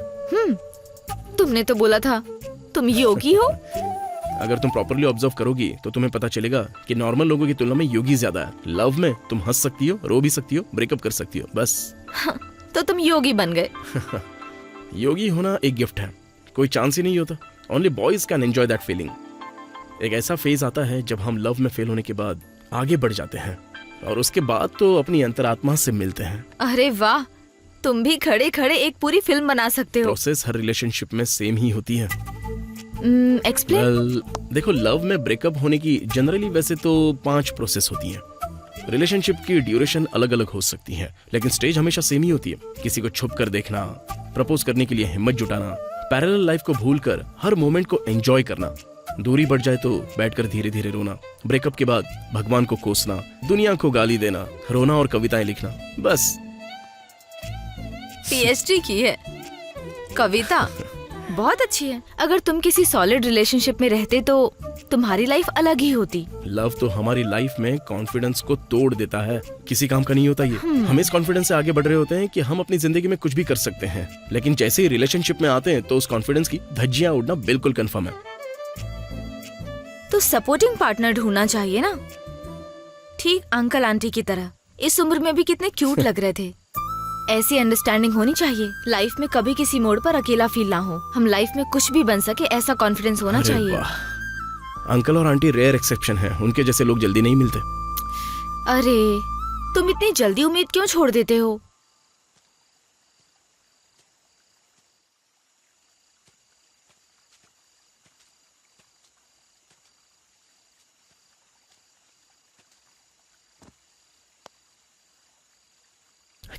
तुमने तो बोला था तुम योगी हो। अगर तुम प्रॉपरली ऑब्जर्व करोगी तो तुम्हें पता चलेगा कि नॉर्मल लोगों की तुलना में योगी ज्यादा है। लव में तुम हंस सकती हो, रो भी सकती हो, ब्रेकअप कर सकती हो, बस। तो तुम योगी बन गए। योगी होना एक गिफ्ट है, कोई चांस ही नहीं होता। Only boys can enjoy that feeling. एक ऐसा फेज आता है जब हम लव में फेल होने के बाद आगे बढ़ जाते हैं और उसके बाद तो अपनी अंतरात्मा से मिलते हैं। अरे वाह, तुम भी खड़े खड़े एक पूरी फिल्म बना सकते हो। प्रोसेस हर रिलेशनशिप में सेम ही होती है। एक्सप्लेन। देखो, लव में ब्रेकअप होने की जनरली वैसे तो 5 प्रोसेस होती हैं। रिलेशनशिप की ड्यूरेशन अलग अलग हो सकती है, लेकिन स्टेज हमेशा सेम ही होती है। किसी को छुप कर देखना, प्रपोज करने के लिए हिम्मत जुटाना, पैरेलल लाइफ को भूलकर हर मोमेंट को एंजॉय करना, दूरी बढ़ जाए तो बैठकर धीरे धीरे रोना, ब्रेकअप के बाद भगवान को कोसना, दुनिया को गाली देना, रोना और कविताएं लिखना, बस। पीएचडी की है कविता, बहुत अच्छी है। अगर तुम किसी सॉलिड रिलेशनशिप में रहते तो तुम्हारी लाइफ अलग ही होती। लव तो हमारी लाइफ में कॉन्फिडेंस को तोड़ देता है, किसी काम का नहीं होता ये। हम इस कॉन्फिडेंस से आगे बढ़ रहे होते हैं कि हम अपनी जिंदगी में कुछ भी कर सकते हैं, लेकिन जैसे ही रिलेशनशिप में आते हैं तो उस कॉन्फिडेंस की धज्जियां उड़ना बिल्कुल कंफर्म है। तो सपोर्टिंग पार्टनर ढूंढना चाहिए ना, ठीक अंकल आंटी की तरह। इस उम्र में भी कितने क्यूट लग रहे थे। ऐसी अंडरस्टैंडिंग होनी चाहिए, लाइफ में कभी किसी मोड़ पर अकेला फील ना हो। हम लाइफ में कुछ भी बन सके ऐसा कॉन्फिडेंस होना अरे चाहिए। वाह, अंकल और आंटी रेयर एक्सेप्शन है, उनके जैसे लोग जल्दी नहीं मिलते। अरे तुम इतनी जल्दी उम्मीद क्यों छोड़ देते हो?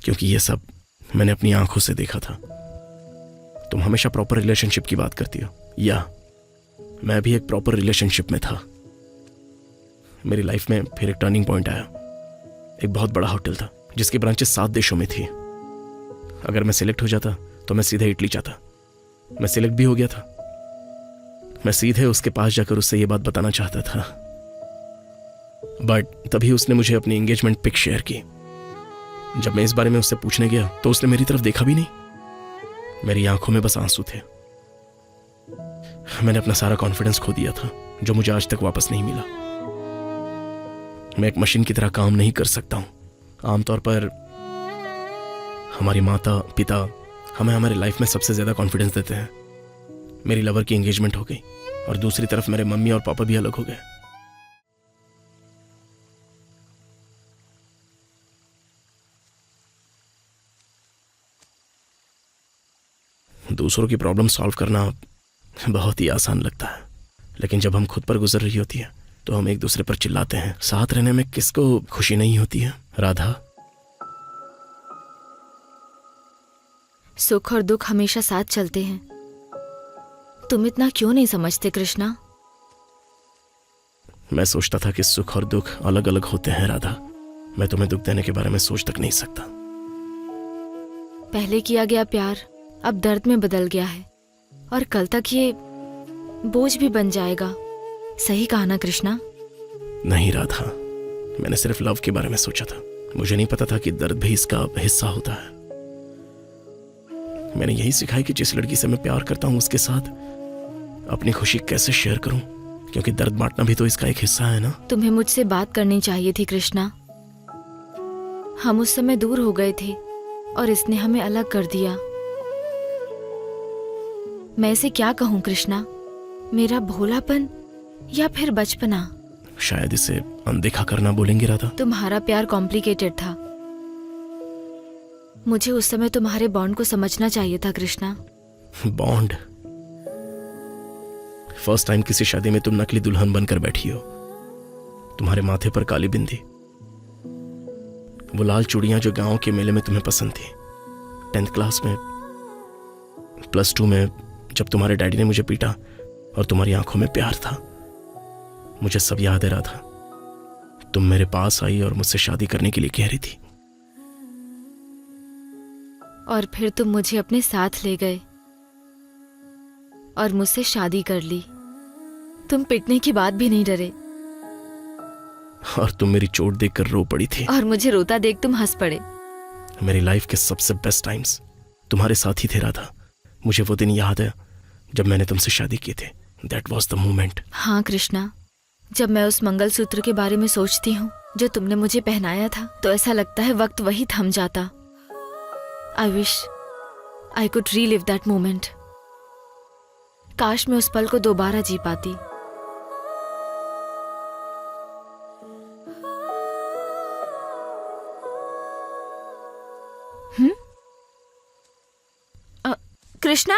क्योंकि ये सब मैंने अपनी आंखों से देखा था। तुम हमेशा प्रॉपर रिलेशनशिप की बात करती हो, या मैं भी एक प्रॉपर रिलेशनशिप में था। मेरी लाइफ में फिर एक टर्निंग पॉइंट आया। एक बहुत बड़ा होटल था जिसकी ब्रांचेस 7 देशों में थी। अगर मैं सिलेक्ट हो जाता तो मैं सीधे इटली जाता। मैं सिलेक्ट भी हो गया था। मैं सीधे उसके पास जाकर उससे ये बात बताना चाहता था, बट तभी उसने मुझे अपनी एंगेजमेंट पिक शेयर की। जब मैं इस बारे में उससे पूछने गया तो उसने मेरी तरफ देखा भी नहीं। मेरी आंखों में बस आंसू थे। मैंने अपना सारा कॉन्फिडेंस खो दिया था, जो मुझे आज तक वापस नहीं मिला। मैं एक मशीन की तरह काम नहीं कर सकता हूं। आमतौर पर हमारी माता पिता हमें हमारे लाइफ में सबसे ज्यादा कॉन्फिडेंस देते हैं। मेरी लवर की एंगेजमेंट हो गई और दूसरी तरफ मेरे मम्मी और पापा भी अलग हो गए। दूसरों की प्रॉब्लम सॉल्व करना बहुत ही आसान लगता है, लेकिन जब हम खुद पर गुजर रही होती है तो हम एक दूसरे पर चिल्लाते हैं। साथ रहने में किसको खुशी नहीं होती है राधा? सुख और दुख हमेशा साथ चलते हैं। तुम इतना क्यों नहीं समझते कृष्णा? मैं सोचता था कि सुख और दुख अलग अलग होते हैं राधा। मैं तुम्हें दुख देने के बारे में सोच तक नहीं सकता। पहले किया गया प्यार अब दर्द में बदल गया है, और कल तक ये बोझ भी बन जाएगा। सही कहा ना कृष्णा? नहीं राधा, मैंने सिर्फ लव के बारे में सोचा था। मुझे नहीं पता था कि दर्द भी इसका हिस्सा होता है। मैंने यही सीखा है कि जिस लड़की से मैं प्यार करता हूं उसके साथ अपनी खुशी कैसे शेयर करूं, क्योंकि दर्द बांटना भी तो इसका एक हिस्सा है ना। तुम्हें मुझसे बात करनी चाहिए थी कृष्णा। हम उस समय दूर हो गए थे और इसने हमें अलग कर दिया। मैं इसे क्या कहूं कृष्णा? मेरा भोलापन या फिर बचपना? शायद इसे अनदेखा करना बोलेंगे राधा। तुम्हारा प्यार कॉम्प्लिकेटेड था। मुझे उस समय तुम्हारे बॉन्ड को समझना चाहिए था कृष्णा। बॉन्ड? फर्स्ट टाइम किसी शादी में तुम नकली दुल्हन बनकर बैठी हो। तुम्हारे माथे पर काली बिंदी, वो लाल चूड़ियां जो गांव के मेले में तुम्हें पसंद थी। 10th क्लास में, +2 में, जब तुम्हारे डैडी ने मुझे पीटा और तुम्हारी आंखों में प्यार था। मुझे सब याद है राधा। तुम मेरे पास आई और मुझसे शादी करने के लिए कह रही थी। और फिर तुम मुझे अपने साथ ले गए और मुझसे शादी कर ली। तुम पिटने की बात भी नहीं डरे, और तुम मेरी चोट देखकर रो पड़ी थी। और मुझे रोता देख तुम हंस पड़े। मेरी लाइफ के सबसे बेस्ट टाइम्स तुम्हारे साथ ही थे राधा। मुझे वो दिन याद है जब मैंने तुमसे शादी की थी। That was the moment. हाँ कृष्णा, जब मैं उस मंगलसूत्र के बारे में सोचती हूँ जो तुमने मुझे पहनाया था, तो ऐसा लगता है वक्त वही थम जाता। I wish I could relive that moment. काश मैं उस पल को दोबारा जी पाती। Krishna?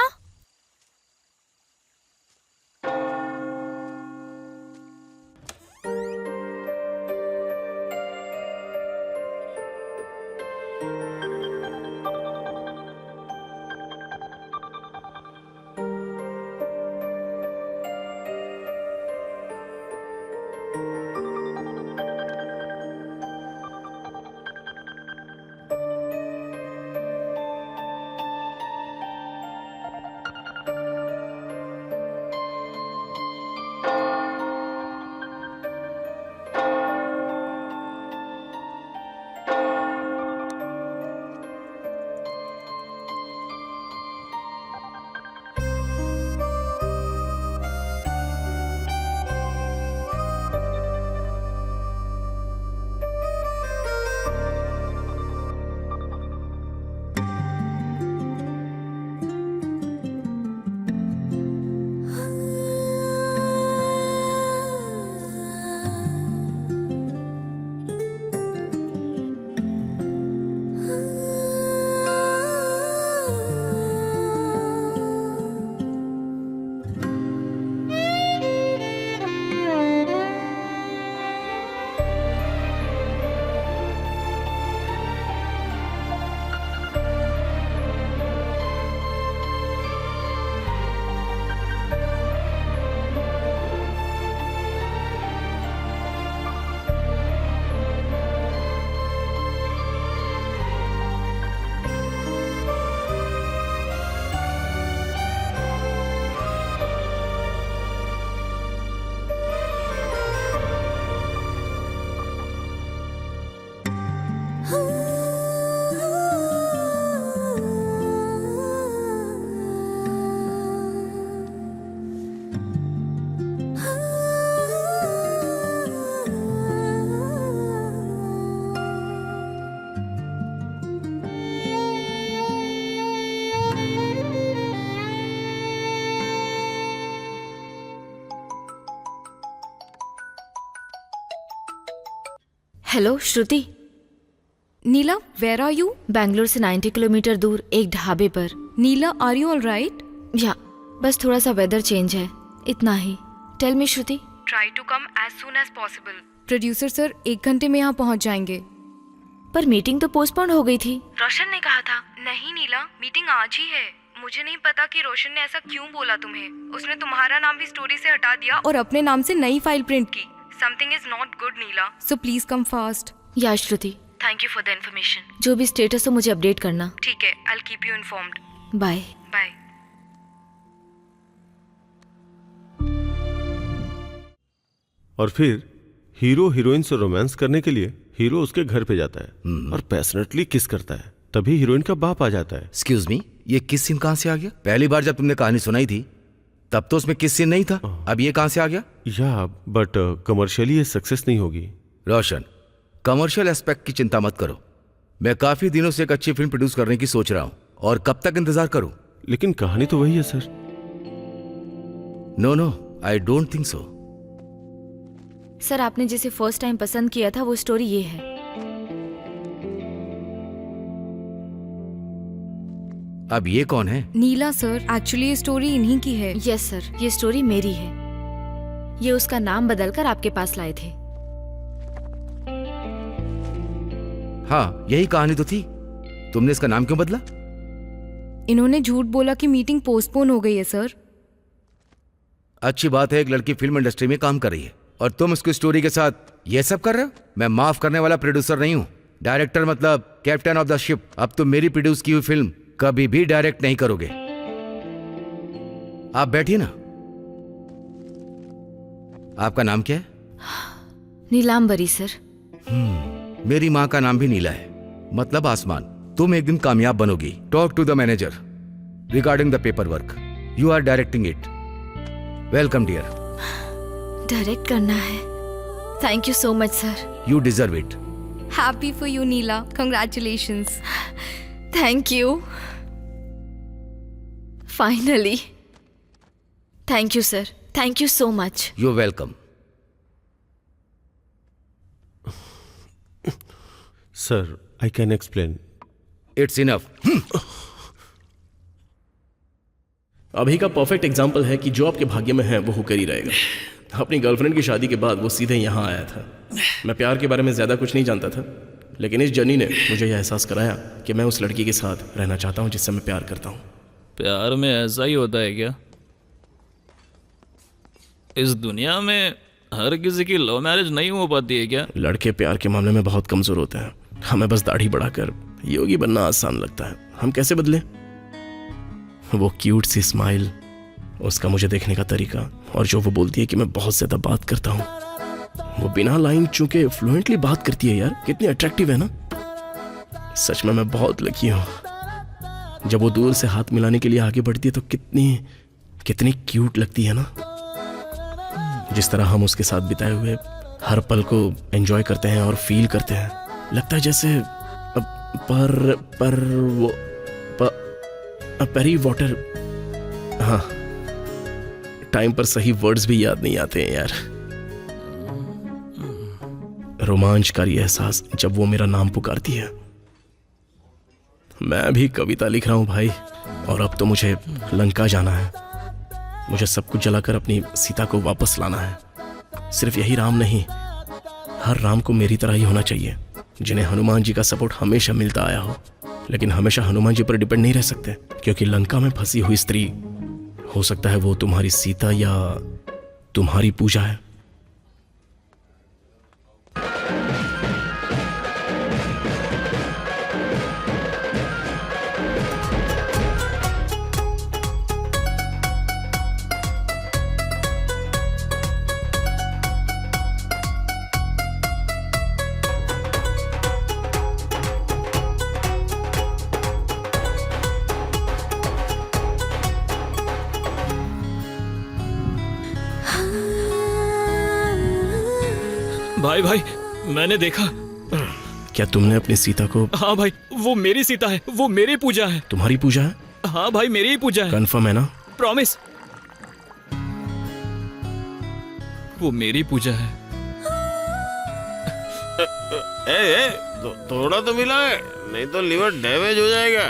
Hello Shruti, Neela, where are you? Bangalore से 90 किलोमीटर दूर एक ढाबे पर। Neela, are you all right? या बस थोड़ा सा वेदर चेंज है, इतना ही। Tell me Shruti. Try to come as soon as possible. Producer sir 1 घंटे में यहाँ पहुँच जाएंगे। पर मीटिंग तो पोस्टपोन हो गई थी। रोशन ने कहा था। नहीं नीला, मीटिंग आज ही है। मुझे नहीं पता कि रोशन ने ऐसा क्यों बोला तुम्हें। उसने तुम्हारा नाम भी स्टोरी से हटा दिया और अपने नाम से नई फाइल प्रिंट की। Something is not good Neela, so please come fast. या Shruti, thank you for the information. जो भी स्टेटस हो मुझे अपडेट करना। ठीक है, I will keep you informed. Bye. Bye. और फिर हीरो हीरोइन से रोमांस करने के लिए हीरो उसके घर पे जाता है और पैशनेटली किस करता है। तभी हीरोइन का बाप आ जाता है। एक्सक्यूज मी, ये किस सीन कहाँ से आ गया? पहली बार जब तुमने कहानी सुनाई थी तब तो उसमें किस सीन नहीं था, अब ये कहाँ से आ गया? या बट कमर्शियली ये सक्सेस नहीं होगी। रोशन, कमर्शियल एस्पेक्ट की चिंता मत करो। मैं काफी दिनों से एक अच्छी फिल्म प्रोड्यूस करने की सोच रहा हूँ, और कब तक इंतजार करूँ? लेकिन कहानी तो वही है sir. No no, I don't think so. Sir, आपने जिसे फर्स्ट टाइम पसंद किया था वो स्टोरी ये है। अब ये कौन है? नीला सर, एक्चुअली ये स्टोरी इन्हीं की है। यस सर, ये स्टोरी मेरी है। ये उसका नाम बदलकर आपके पास लाए थे। हाँ, यही कहानी तो थी। तुमने इसका नाम क्यों बदला? इन्होंने झूठ बोला कि मीटिंग पोस्टपोन हो गई है सर। अच्छी बात है, एक लड़की फिल्म इंडस्ट्री में काम कर रही है और तुम उसकी स्टोरी के साथ ये सब कर रहे हो। मैं माफ करने वाला प्रोड्यूसर नहीं हूं, डायरेक्टर मतलब कैप्टन ऑफ द शिप। अब तुम मेरी प्रोड्यूस की हुई फिल्म कभी भी डायरेक्ट नहीं करोगे। आप बैठिए ना। आपका नाम क्या है? नीलांबरी सर। मेरी माँ का नाम भी नीला है, मतलब आसमान। तुम एक दिन कामयाब बनोगी। Talk to the manager regarding the paper work. You are directing it. Welcome dear. Direct करना है। Thank you so much sir. You deserve it. Happy for you Neela, congratulations. Thank you. Finally. Thank you sir, thank you so much. You welcome. Sir, I can explain. It's enough. अभी का परफेक्ट एग्जाम्पल है कि जो आपके भाग्य में है वो होकर ही रहेगा। अपनी गर्लफ्रेंड की शादी के बाद वो सीधे यहाँ आया था। मैं प्यार के बारे में ज़्यादा कुछ नहीं जानता था, लेकिन इस जर्नी ने मुझे यह एहसास कराया कि मैं उस लड़की के साथ रहना चाहता हूँ जिससे मैं प्यार करता हूँ। प्यार में ऐसा ही होता है क्या? इस दुनिया में हर किसी की लव मैरिज नहीं हो पाती है क्या? लड़के प्यार के मामले में बहुत कमज़ोर होते हैं। हमें बस दाढ़ी बढ़ाकर योगी बनना आसान लगता है। हम कैसे बदले? वो क्यूट सी स्माइल, उसका मुझे देखने का तरीका, और जो वो बोलती है कि मैं बहुत ज़्यादा बात करता हूँ। वो बिना लाइन चूके फ्लुएंटली बात करती है यार, कितनी अट्रैक्टिव है ना। सच में मैं बहुत लकी हूँ। जब वो दूर से हाथ मिलाने के लिए आगे बढ़ती है तो कितनी कितनी क्यूट लगती है ना। जिस तरह हम उसके साथ बिताए हुए हर पल को एंजॉय करते हैं और फील करते हैं, लगता है जैसे पेरी वाटर। हाँ, टाइम पर सही वर्ड्स भी याद नहीं आते हैं यार। रोमांचकारी एहसास जब वो मेरा नाम पुकारती है। मैं भी कविता लिख रहा हूं भाई, और अब तो मुझे लंका जाना है। मुझे सब कुछ जलाकर अपनी सीता को वापस लाना है। सिर्फ यही राम नहीं, हर राम को मेरी तरह ही होना चाहिए, जिन्हें हनुमान जी का सपोर्ट हमेशा मिलता आया हो। लेकिन हमेशा हनुमान जी पर डिपेंड नहीं रह सकते, क्योंकि लंका में फंसी हुई स्त्री, हो सकता है वो तुम्हारी सीता या तुम्हारी पूजा है। भाई भाई, मैंने देखा। क्या तुमने अपनी सीता को? हाँ भाई, वो मेरी सीता है, वो मेरी पूजा है। तुम्हारी पूजा है? हाँ भाई, मेरी ही पूजा है। कंफर्म है ना? प्रॉमिस। वो मेरी पूजा है। ए, थोड़ा तो मिला है, नहीं तो लिवर डैमेज हो जाएगा।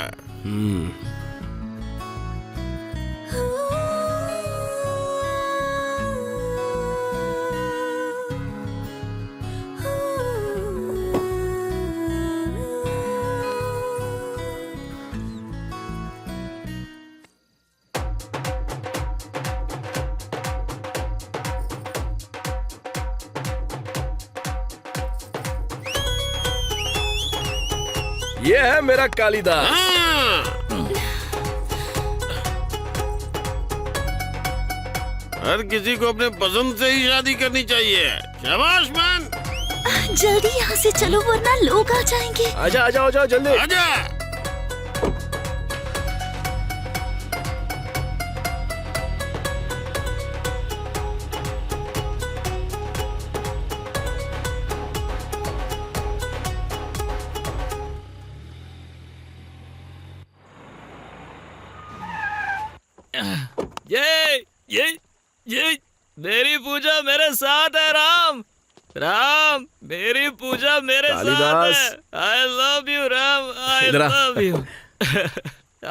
ये है मेरा कालिदास। हर किसी को अपने पसंद से ही शादी करनी चाहिए। शाबाश मैन। जल्दी यहाँ से चलो वरना लोग आ जाएंगे। आजा आजा आजा जल्दी। आजा। ये मेरी पूजा मेरे साथ है राम। राम मेरी पूजा मेरे साथ कालिदास। है। आई लव यू राम, आई इधर आ। Love you.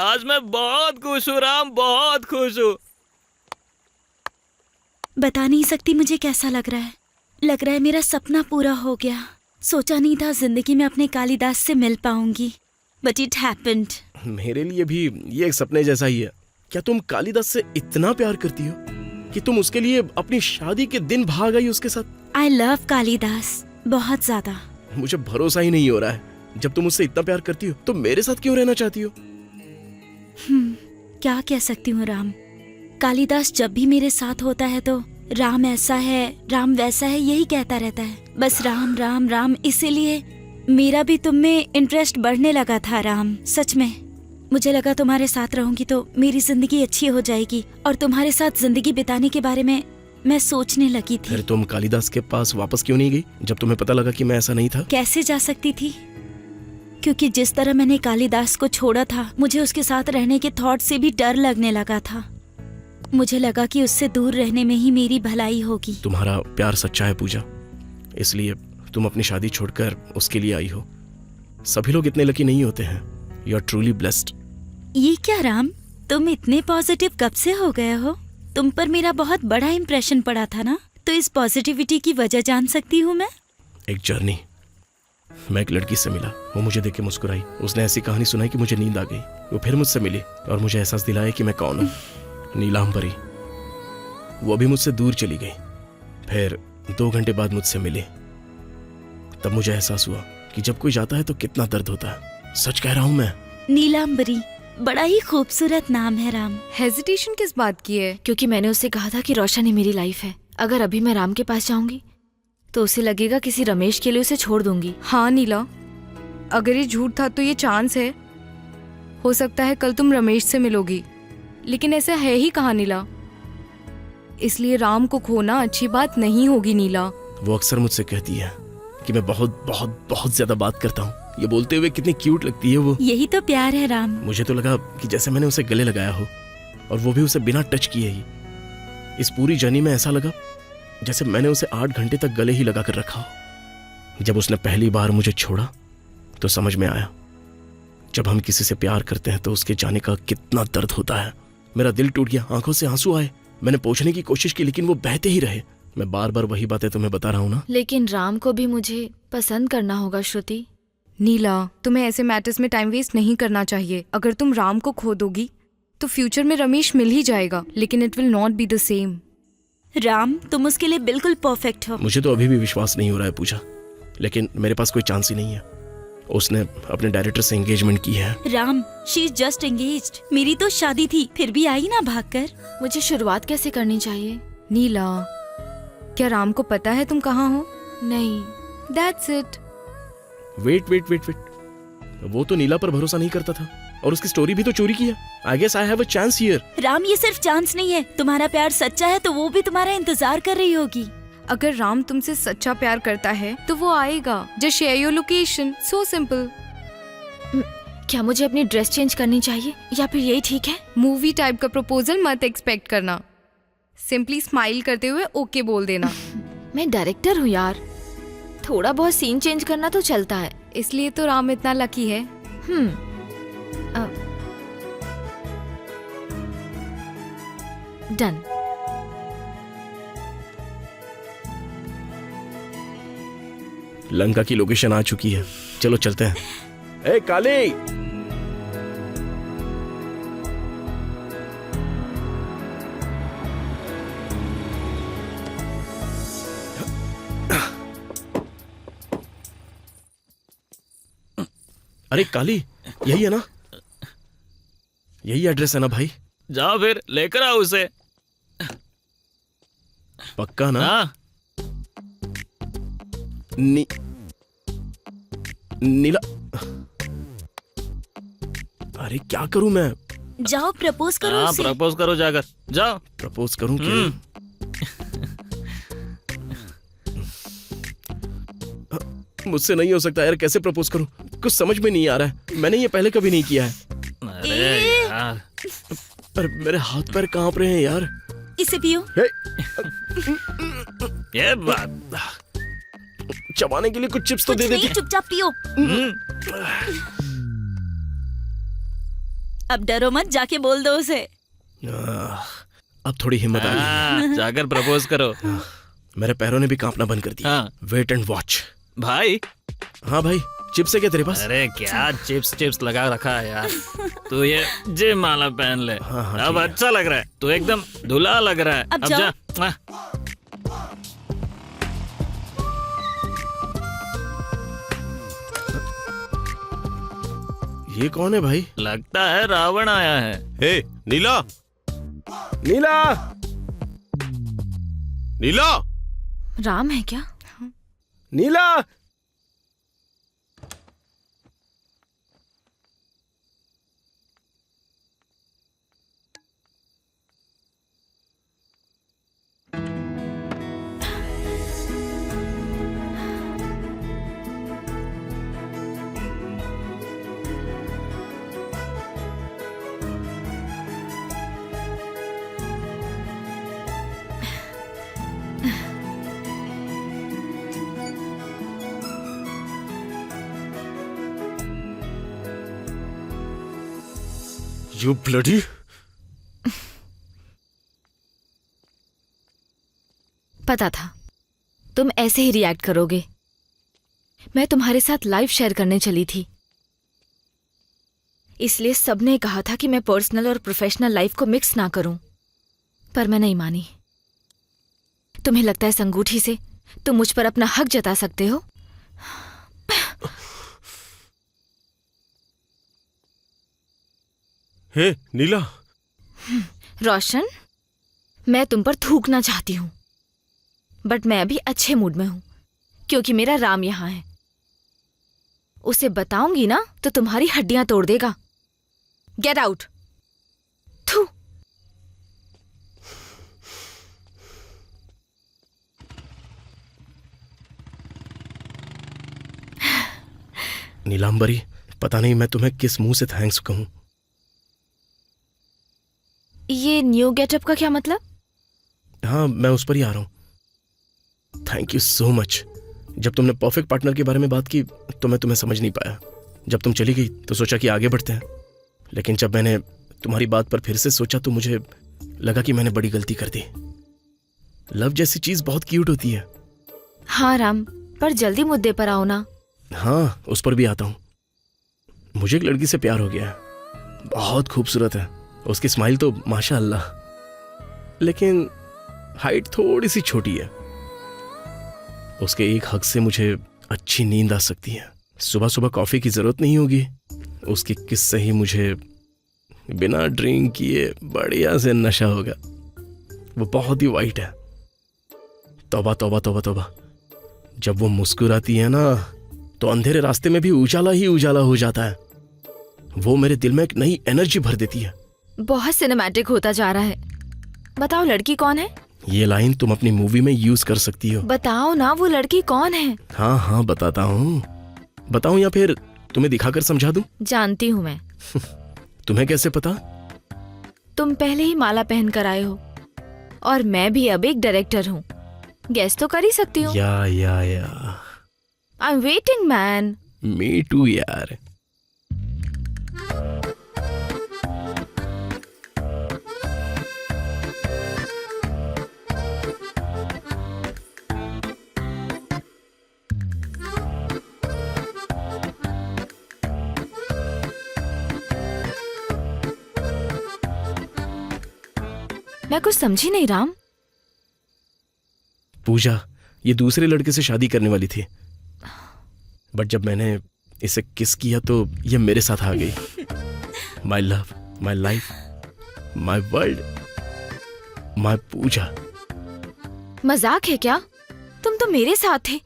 आज मैं बहुत खुश हूँ राम, बहुत खुश हूँ। बता नहीं सकती मुझे कैसा लग रहा है। लग रहा है मेरा सपना पूरा हो गया। सोचा नहीं था जिंदगी में अपने कालिदास से मिल पाऊंगी, बट इट हैपेंड। मेरे लिए भी ये एक सपने जैसा ही है। क्या तुम कालिदास से इतना प्यार करती हो कि तुम उसके लिए अपनी शादी के दिन भाग आई उसके साथ? आई लव कालिदास बहुत ज्यादा। मुझे भरोसा ही नहीं हो रहा है। जब तुम उससे इतना प्यार करती हो तो मेरे साथ क्यों रहना चाहती हो? क्या कह सकती हूँ राम। कालिदास जब भी मेरे साथ होता है तो राम ऐसा है, राम वैसा है, यही कहता रहता है। बस राम राम राम। इसीलिए मेरा भी तुम में इंटरेस्ट बढ़ने लगा था राम। सच में मुझे लगा तुम्हारे साथ रहूंगी तो मेरी जिंदगी अच्छी हो जाएगी, और तुम्हारे साथ जिंदगी बिताने के बारे में मैं सोचने लगी थी। फिर तुम कालिदास के पास वापस क्यों नहीं गई जब तुम्हें पता लगा कि मैं ऐसा नहीं था? कैसे जा सकती थी, क्योंकि जिस तरह मैंने कालिदास को छोड़ा था, मुझे उसके साथ रहने के थॉट से भी डर लगने लगा था। मुझे लगा कि उससे दूर रहने में ही मेरी भलाई होगी। तुम्हारा प्यार सच्चा है पूजा, इसलिए तुम अपनी शादी छोड़कर उसके लिए आई हो। सभी लोग इतने लकी नहीं होते हैं। You are truly blessed. ये क्या राम, तुम इतने पॉजिटिव कब से हो गए हो? तुम पर मेरा बहुत बड़ा इम्प्रेशन पड़ा था ना, तो इस पॉजिटिविटी की वजह जान सकती हूँ मैं? एक जर्नी। मैं एक लड़की से मिला, वो मुझे देख के मुस्कुराई। उसने ऐसी कहानी सुनाई कि मुझे नींद आ गई। वो फिर मुझसे मिली और मुझे एहसास दिलाया कि मैं कौन हूँ। नीलांबरी। वो भी मुझसे दूर चली गई। फिर 2 घंटे बाद मुझसे मिली। तब मुझे एहसास हुआ कि जब कोई जाता है तो कितना दर्द होता है। सच कह रहा हूँ मैं। नीलांबरी बड़ा ही खूबसूरत नाम है राम। हेजिटेशन किस बात की है? क्योंकि मैंने उससे कहा था कि रोशन ही मेरी लाइफ है। अगर अभी मैं राम के पास जाऊंगी तो उसे लगेगा किसी रमेश के लिए उसे छोड़ दूंगी। हाँ नीला, अगर ये झूठ था तो ये चांस है, हो सकता है कल तुम रमेश से मिलोगी, लेकिन ऐसा है ही कहाँ नीला। इसलिए राम को खोना अच्छी बात नहीं होगी नीला। वो अक्सर मुझसे कहती है कि मैं बहुत बहुत बहुत ज्यादा बात करता हूँ। ये बोलते हुए कितनी क्यूट लगती है वो। यही तो प्यार है राम। मुझे तो लगा कि जैसे मैंने उसे गले लगाया हो, और वो भी उसे बिना टच किए ही। इस पूरी जर्नी में ऐसा लगा जैसे मैंने उसे 8 घंटे तक गले ही लगा कर रखा हो। जब उसने पहली बार मुझे छोड़ा तो समझ में आया, जब हम किसी से प्यार करते हैं तो उसके जाने का कितना दर्द होता है। मेरा दिल टूट गया, आंखों से आंसू आए। मैंने पूछने की कोशिश की लेकिन वो बहते ही रहे। मैं बार बार वही बातें तुम्हें बता रहा हूँ ना। लेकिन राम को भी मुझे पसंद करना होगा श्रुति। नीला, तुम्हें ऐसे मैटर्स में टाइम वेस्ट नहीं करना चाहिए। अगर तुम राम को खो दोगी तो फ्यूचर में रमेश मिल ही जाएगा, लेकिन it will not be the same. Ram तुम उसके लिए बिल्कुल परफेक्ट हो। मुझे तो अभी भी विश्वास नहीं हो रहा है पूजा, लेकिन मेरे पास कोई चांस ही नहीं है। उसने अपने डायरेक्टर से एंगेजमेंट की है। Ram she is just engaged. मेरी तो शादी थी, फिर भी आई ना भागकर। मुझे शुरुआत कैसे करनी चाहिए? नीला, क्या राम को पता है तुम कहाँ हो? नहीं। That's it. Wait wait wait wait, वो तो नीला पर भरोसा नहीं करता था और उसकी स्टोरी भी तो चोरी किया। I guess I have a chance here. Ram ये सिर्फ चांस नहीं है, तुम्हारा प्यार सच्चा है तो वो भी तुम्हारा इंतजार कर रही होगी। अगर राम तुमसे सच्चा प्यार करता है तो वो आएगा। Just share your location, so simple. क्या मुझे अपनी ड्रेस चेंज करनी चाहिए या फिर यही ठीक है? मूवी टाइप का प्रपोजल मत एक्सपेक्ट करना। सिंपली स्माइल करते हुए ओके बोल देना। मैं डायरेक्टर हूँ यार, थोड़ा बहुत सीन चेंज करना तो चलता है, इसलिए तो राम इतना लकी है। डन। लंका की लोकेशन आ चुकी है, चलो चलते हैं। ए काली, अरे काली, यही है ना? यही एड्रेस है ना भाई? जाओ फिर लेकर आओ उसे। पक्का ना? हाँ नीला, अरे क्या करूं मैं? जाओ प्रपोज करो हाँ उसे। प्रपोज करो जाकर, जाओ। प्रपोज करूं क्या? मुझसे नहीं हो सकता यार, कैसे प्रपोज करूं? कुछ समझ में नहीं आ रहा है, मैंने ये पहले कभी नहीं किया है। अरे यार, अरे मेरे हाथ पैर कांप रहे हैं यार। इसे पियो। हे, ये बात। चबाने के लिए कुछ चिप्स तो कुछ दे नहीं, देती। चुपचाप पियो। अब डरो मत, जाके बोल दो उसे। अब थोड़ी हिम्मत आ गई। जाकर प्रपोज करो। मेरे पैरों ने भी कांपना बंद कर दिया। हाँ। Wait and watch. भाई, हाँ भाई, चिप्स है क्या तेरे पास? अरे क्या चिप्स लगा रखा है यार। तू ये जिम माला पहन ले। हाँ, अब ठीक है। अच्छा लग रहा है, तू एकदम दूल्हा लग रहा है। अब अब जाओ। जा। ये कौन है भाई? लगता है रावण आया है। हे नीला, नीला, नीला, राम है क्या? नीला। You bloody... पता था तुम ऐसे ही रिएक्ट करोगे। मैं तुम्हारे साथ लाइफ शेयर करने चली थी, इसलिए सबने कहा था कि मैं पर्सनल और प्रोफेशनल लाइफ को मिक्स ना करूं, पर मैं नहीं मानी। तुम्हें लगता है इस अंगूठी से तुम मुझ पर अपना हक जता सकते हो? हे नीला, रोशन, मैं तुम पर थूकना चाहती हूँ, बट मैं अभी अच्छे मूड में हूँ क्योंकि मेरा राम यहाँ है। उसे बताऊंगी ना तो तुम्हारी हड्डियां तोड़ देगा। Get out. थू। नीलांबरी, पता नहीं मैं तुम्हें किस मुंह से थैंक्स कहूं। ये न्यू गेटअप का क्या मतलब? हाँ, मैं उस पर ही आ रहा हूं। Thank you so much. जब तुमने परफेक्ट पार्टनर के बारे में बात की तो मैं तुम्हें समझ नहीं पाया। जब तुम चली गई तो सोचा कि आगे बढ़ते हैं, लेकिन जब मैंने तुम्हारी बात पर फिर से सोचा तो मुझे लगा कि मैंने बड़ी गलती कर दी। लव जैसी चीज बहुत क्यूट होती है। हाँ राम, पर जल्दी मुद्दे पर आओ ना। हाँ, उस पर भी आता हूँ। मुझे एक लड़की से प्यार हो गया है। बहुत खूबसूरत है, उसकी स्माइल तो माशाअल्लाह, लेकिन हाइट थोड़ी सी छोटी है। उसके एक हक से मुझे अच्छी नींद आ सकती है। सुबह सुबह कॉफी की जरूरत नहीं होगी। उसकी किस से ही मुझे बिना ड्रिंक किए बढ़िया से नशा होगा। वो बहुत ही वाइट है। तौबा तौबा तौबा तौबा, जब वो मुस्कुराती है ना तो अंधेरे रास्ते में भी उजाला ही उजाला हो जाता है। वो मेरे दिल में एक नई एनर्जी भर देती है। बहुत सिनेमैटिक होता जा रहा है। बताओ लड़की कौन है? ये लाइन तुम अपनी मूवी में यूज कर सकती हो। बताओ ना वो लड़की कौन है? हाँ हाँ बताता हूँ। बताऊँ या फिर तुम्हें दिखाकर समझा दूं? जानती हूँ मैं। तुम्हें कैसे पता? तुम पहले ही माला पहन कर आए हो और मैं भी अब एक डायरेक्टर हूँ। गेस तो कर ही सकती हूँ। Yeah I am waiting man. Me too यार। मैं कुछ समझी नहीं राम। पूजा ये दूसरे लड़के से शादी करने वाली थी, बट जब मैंने इसे किस किया तो ये मेरे साथ आ गई। My love, my life, my world, my Pooja. मजाक है क्या? तुम तो मेरे साथ थे।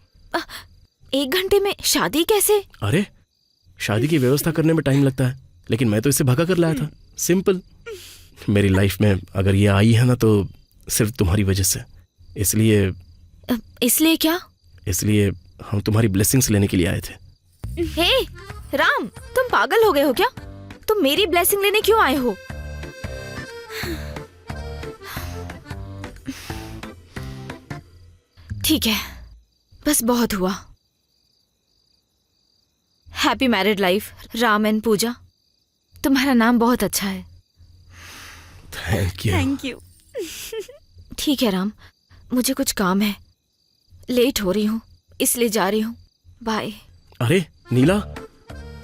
1 घंटे में शादी कैसे? अरे शादी की व्यवस्था करने में टाइम लगता है, लेकिन मैं तो इसे भगा कर लाया था। सिंपल। मेरी लाइफ में अगर ये आई है ना तो सिर्फ तुम्हारी वजह से। इसलिए क्या? इसलिए हम तुम्हारी ब्लेसिंग्स लेने के लिए आए थे। हे राम, तुम पागल हो गए हो क्या? तुम मेरी ब्लेसिंग लेने क्यों आए हो? ठीक है, बस बहुत हुआ। Happy married life Ram and Pooja. तुम्हारा नाम बहुत अच्छा है। Thank you. Thank you. ठीक है राम, मुझे कुछ काम है, लेट हो रही हूँ इसलिए जा रही हूँ। बाय। अरे नीला,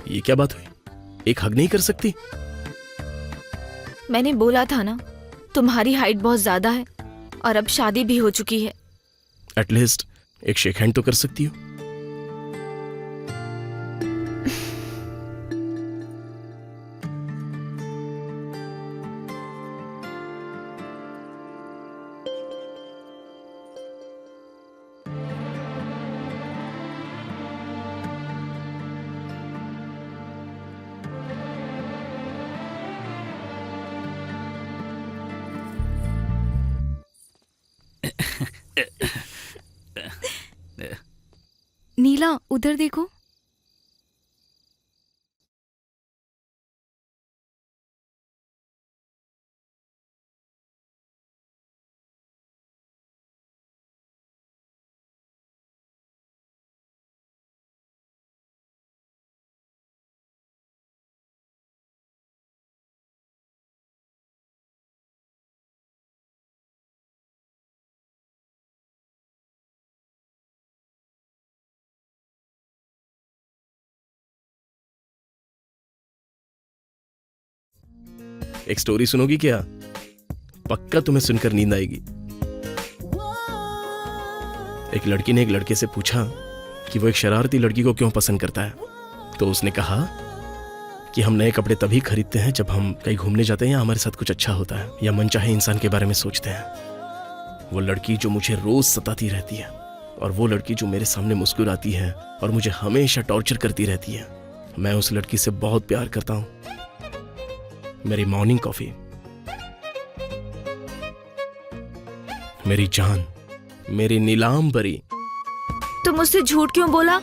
ये क्या बात हुई? एक हग नहीं कर सकती? मैंने बोला था ना, तुम्हारी हाइट बहुत ज्यादा है और अब शादी भी हो चुकी है। एटलीस्ट एक शेक हैंड तो कर सकती हो। नीला उधर देखो। एक स्टोरी सुनोगी क्या? पक्का तुम्हें सुनकर नींद आएगी। एक लड़की ने एक लड़के से पूछा कि वो एक शरारती लड़की को क्यों पसंद करता है। तो उसने कहा कि हम नए कपड़े तभी खरीदते हैं जब हम कहीं घूमने जाते हैं या हमारे साथ कुछ अच्छा होता है या मनचाहे इंसान के बारे में सोचते हैं। वो लड़की जो मुझे रोज सताती रहती है और वो लड़की जो मेरे सामने मुस्कुराती है और मुझे हमेशा टॉर्चर करती रहती है, मैं उस लड़की से बहुत प्यार करता हूं। मेरी मॉर्निंग कॉफी, मेरी जान, मेरी नीलाम परी। तुम मुझसे झूठ क्यों बोला?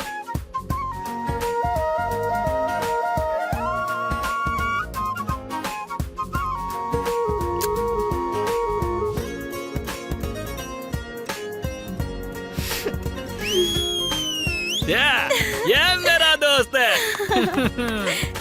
ये मेरा दोस्त है।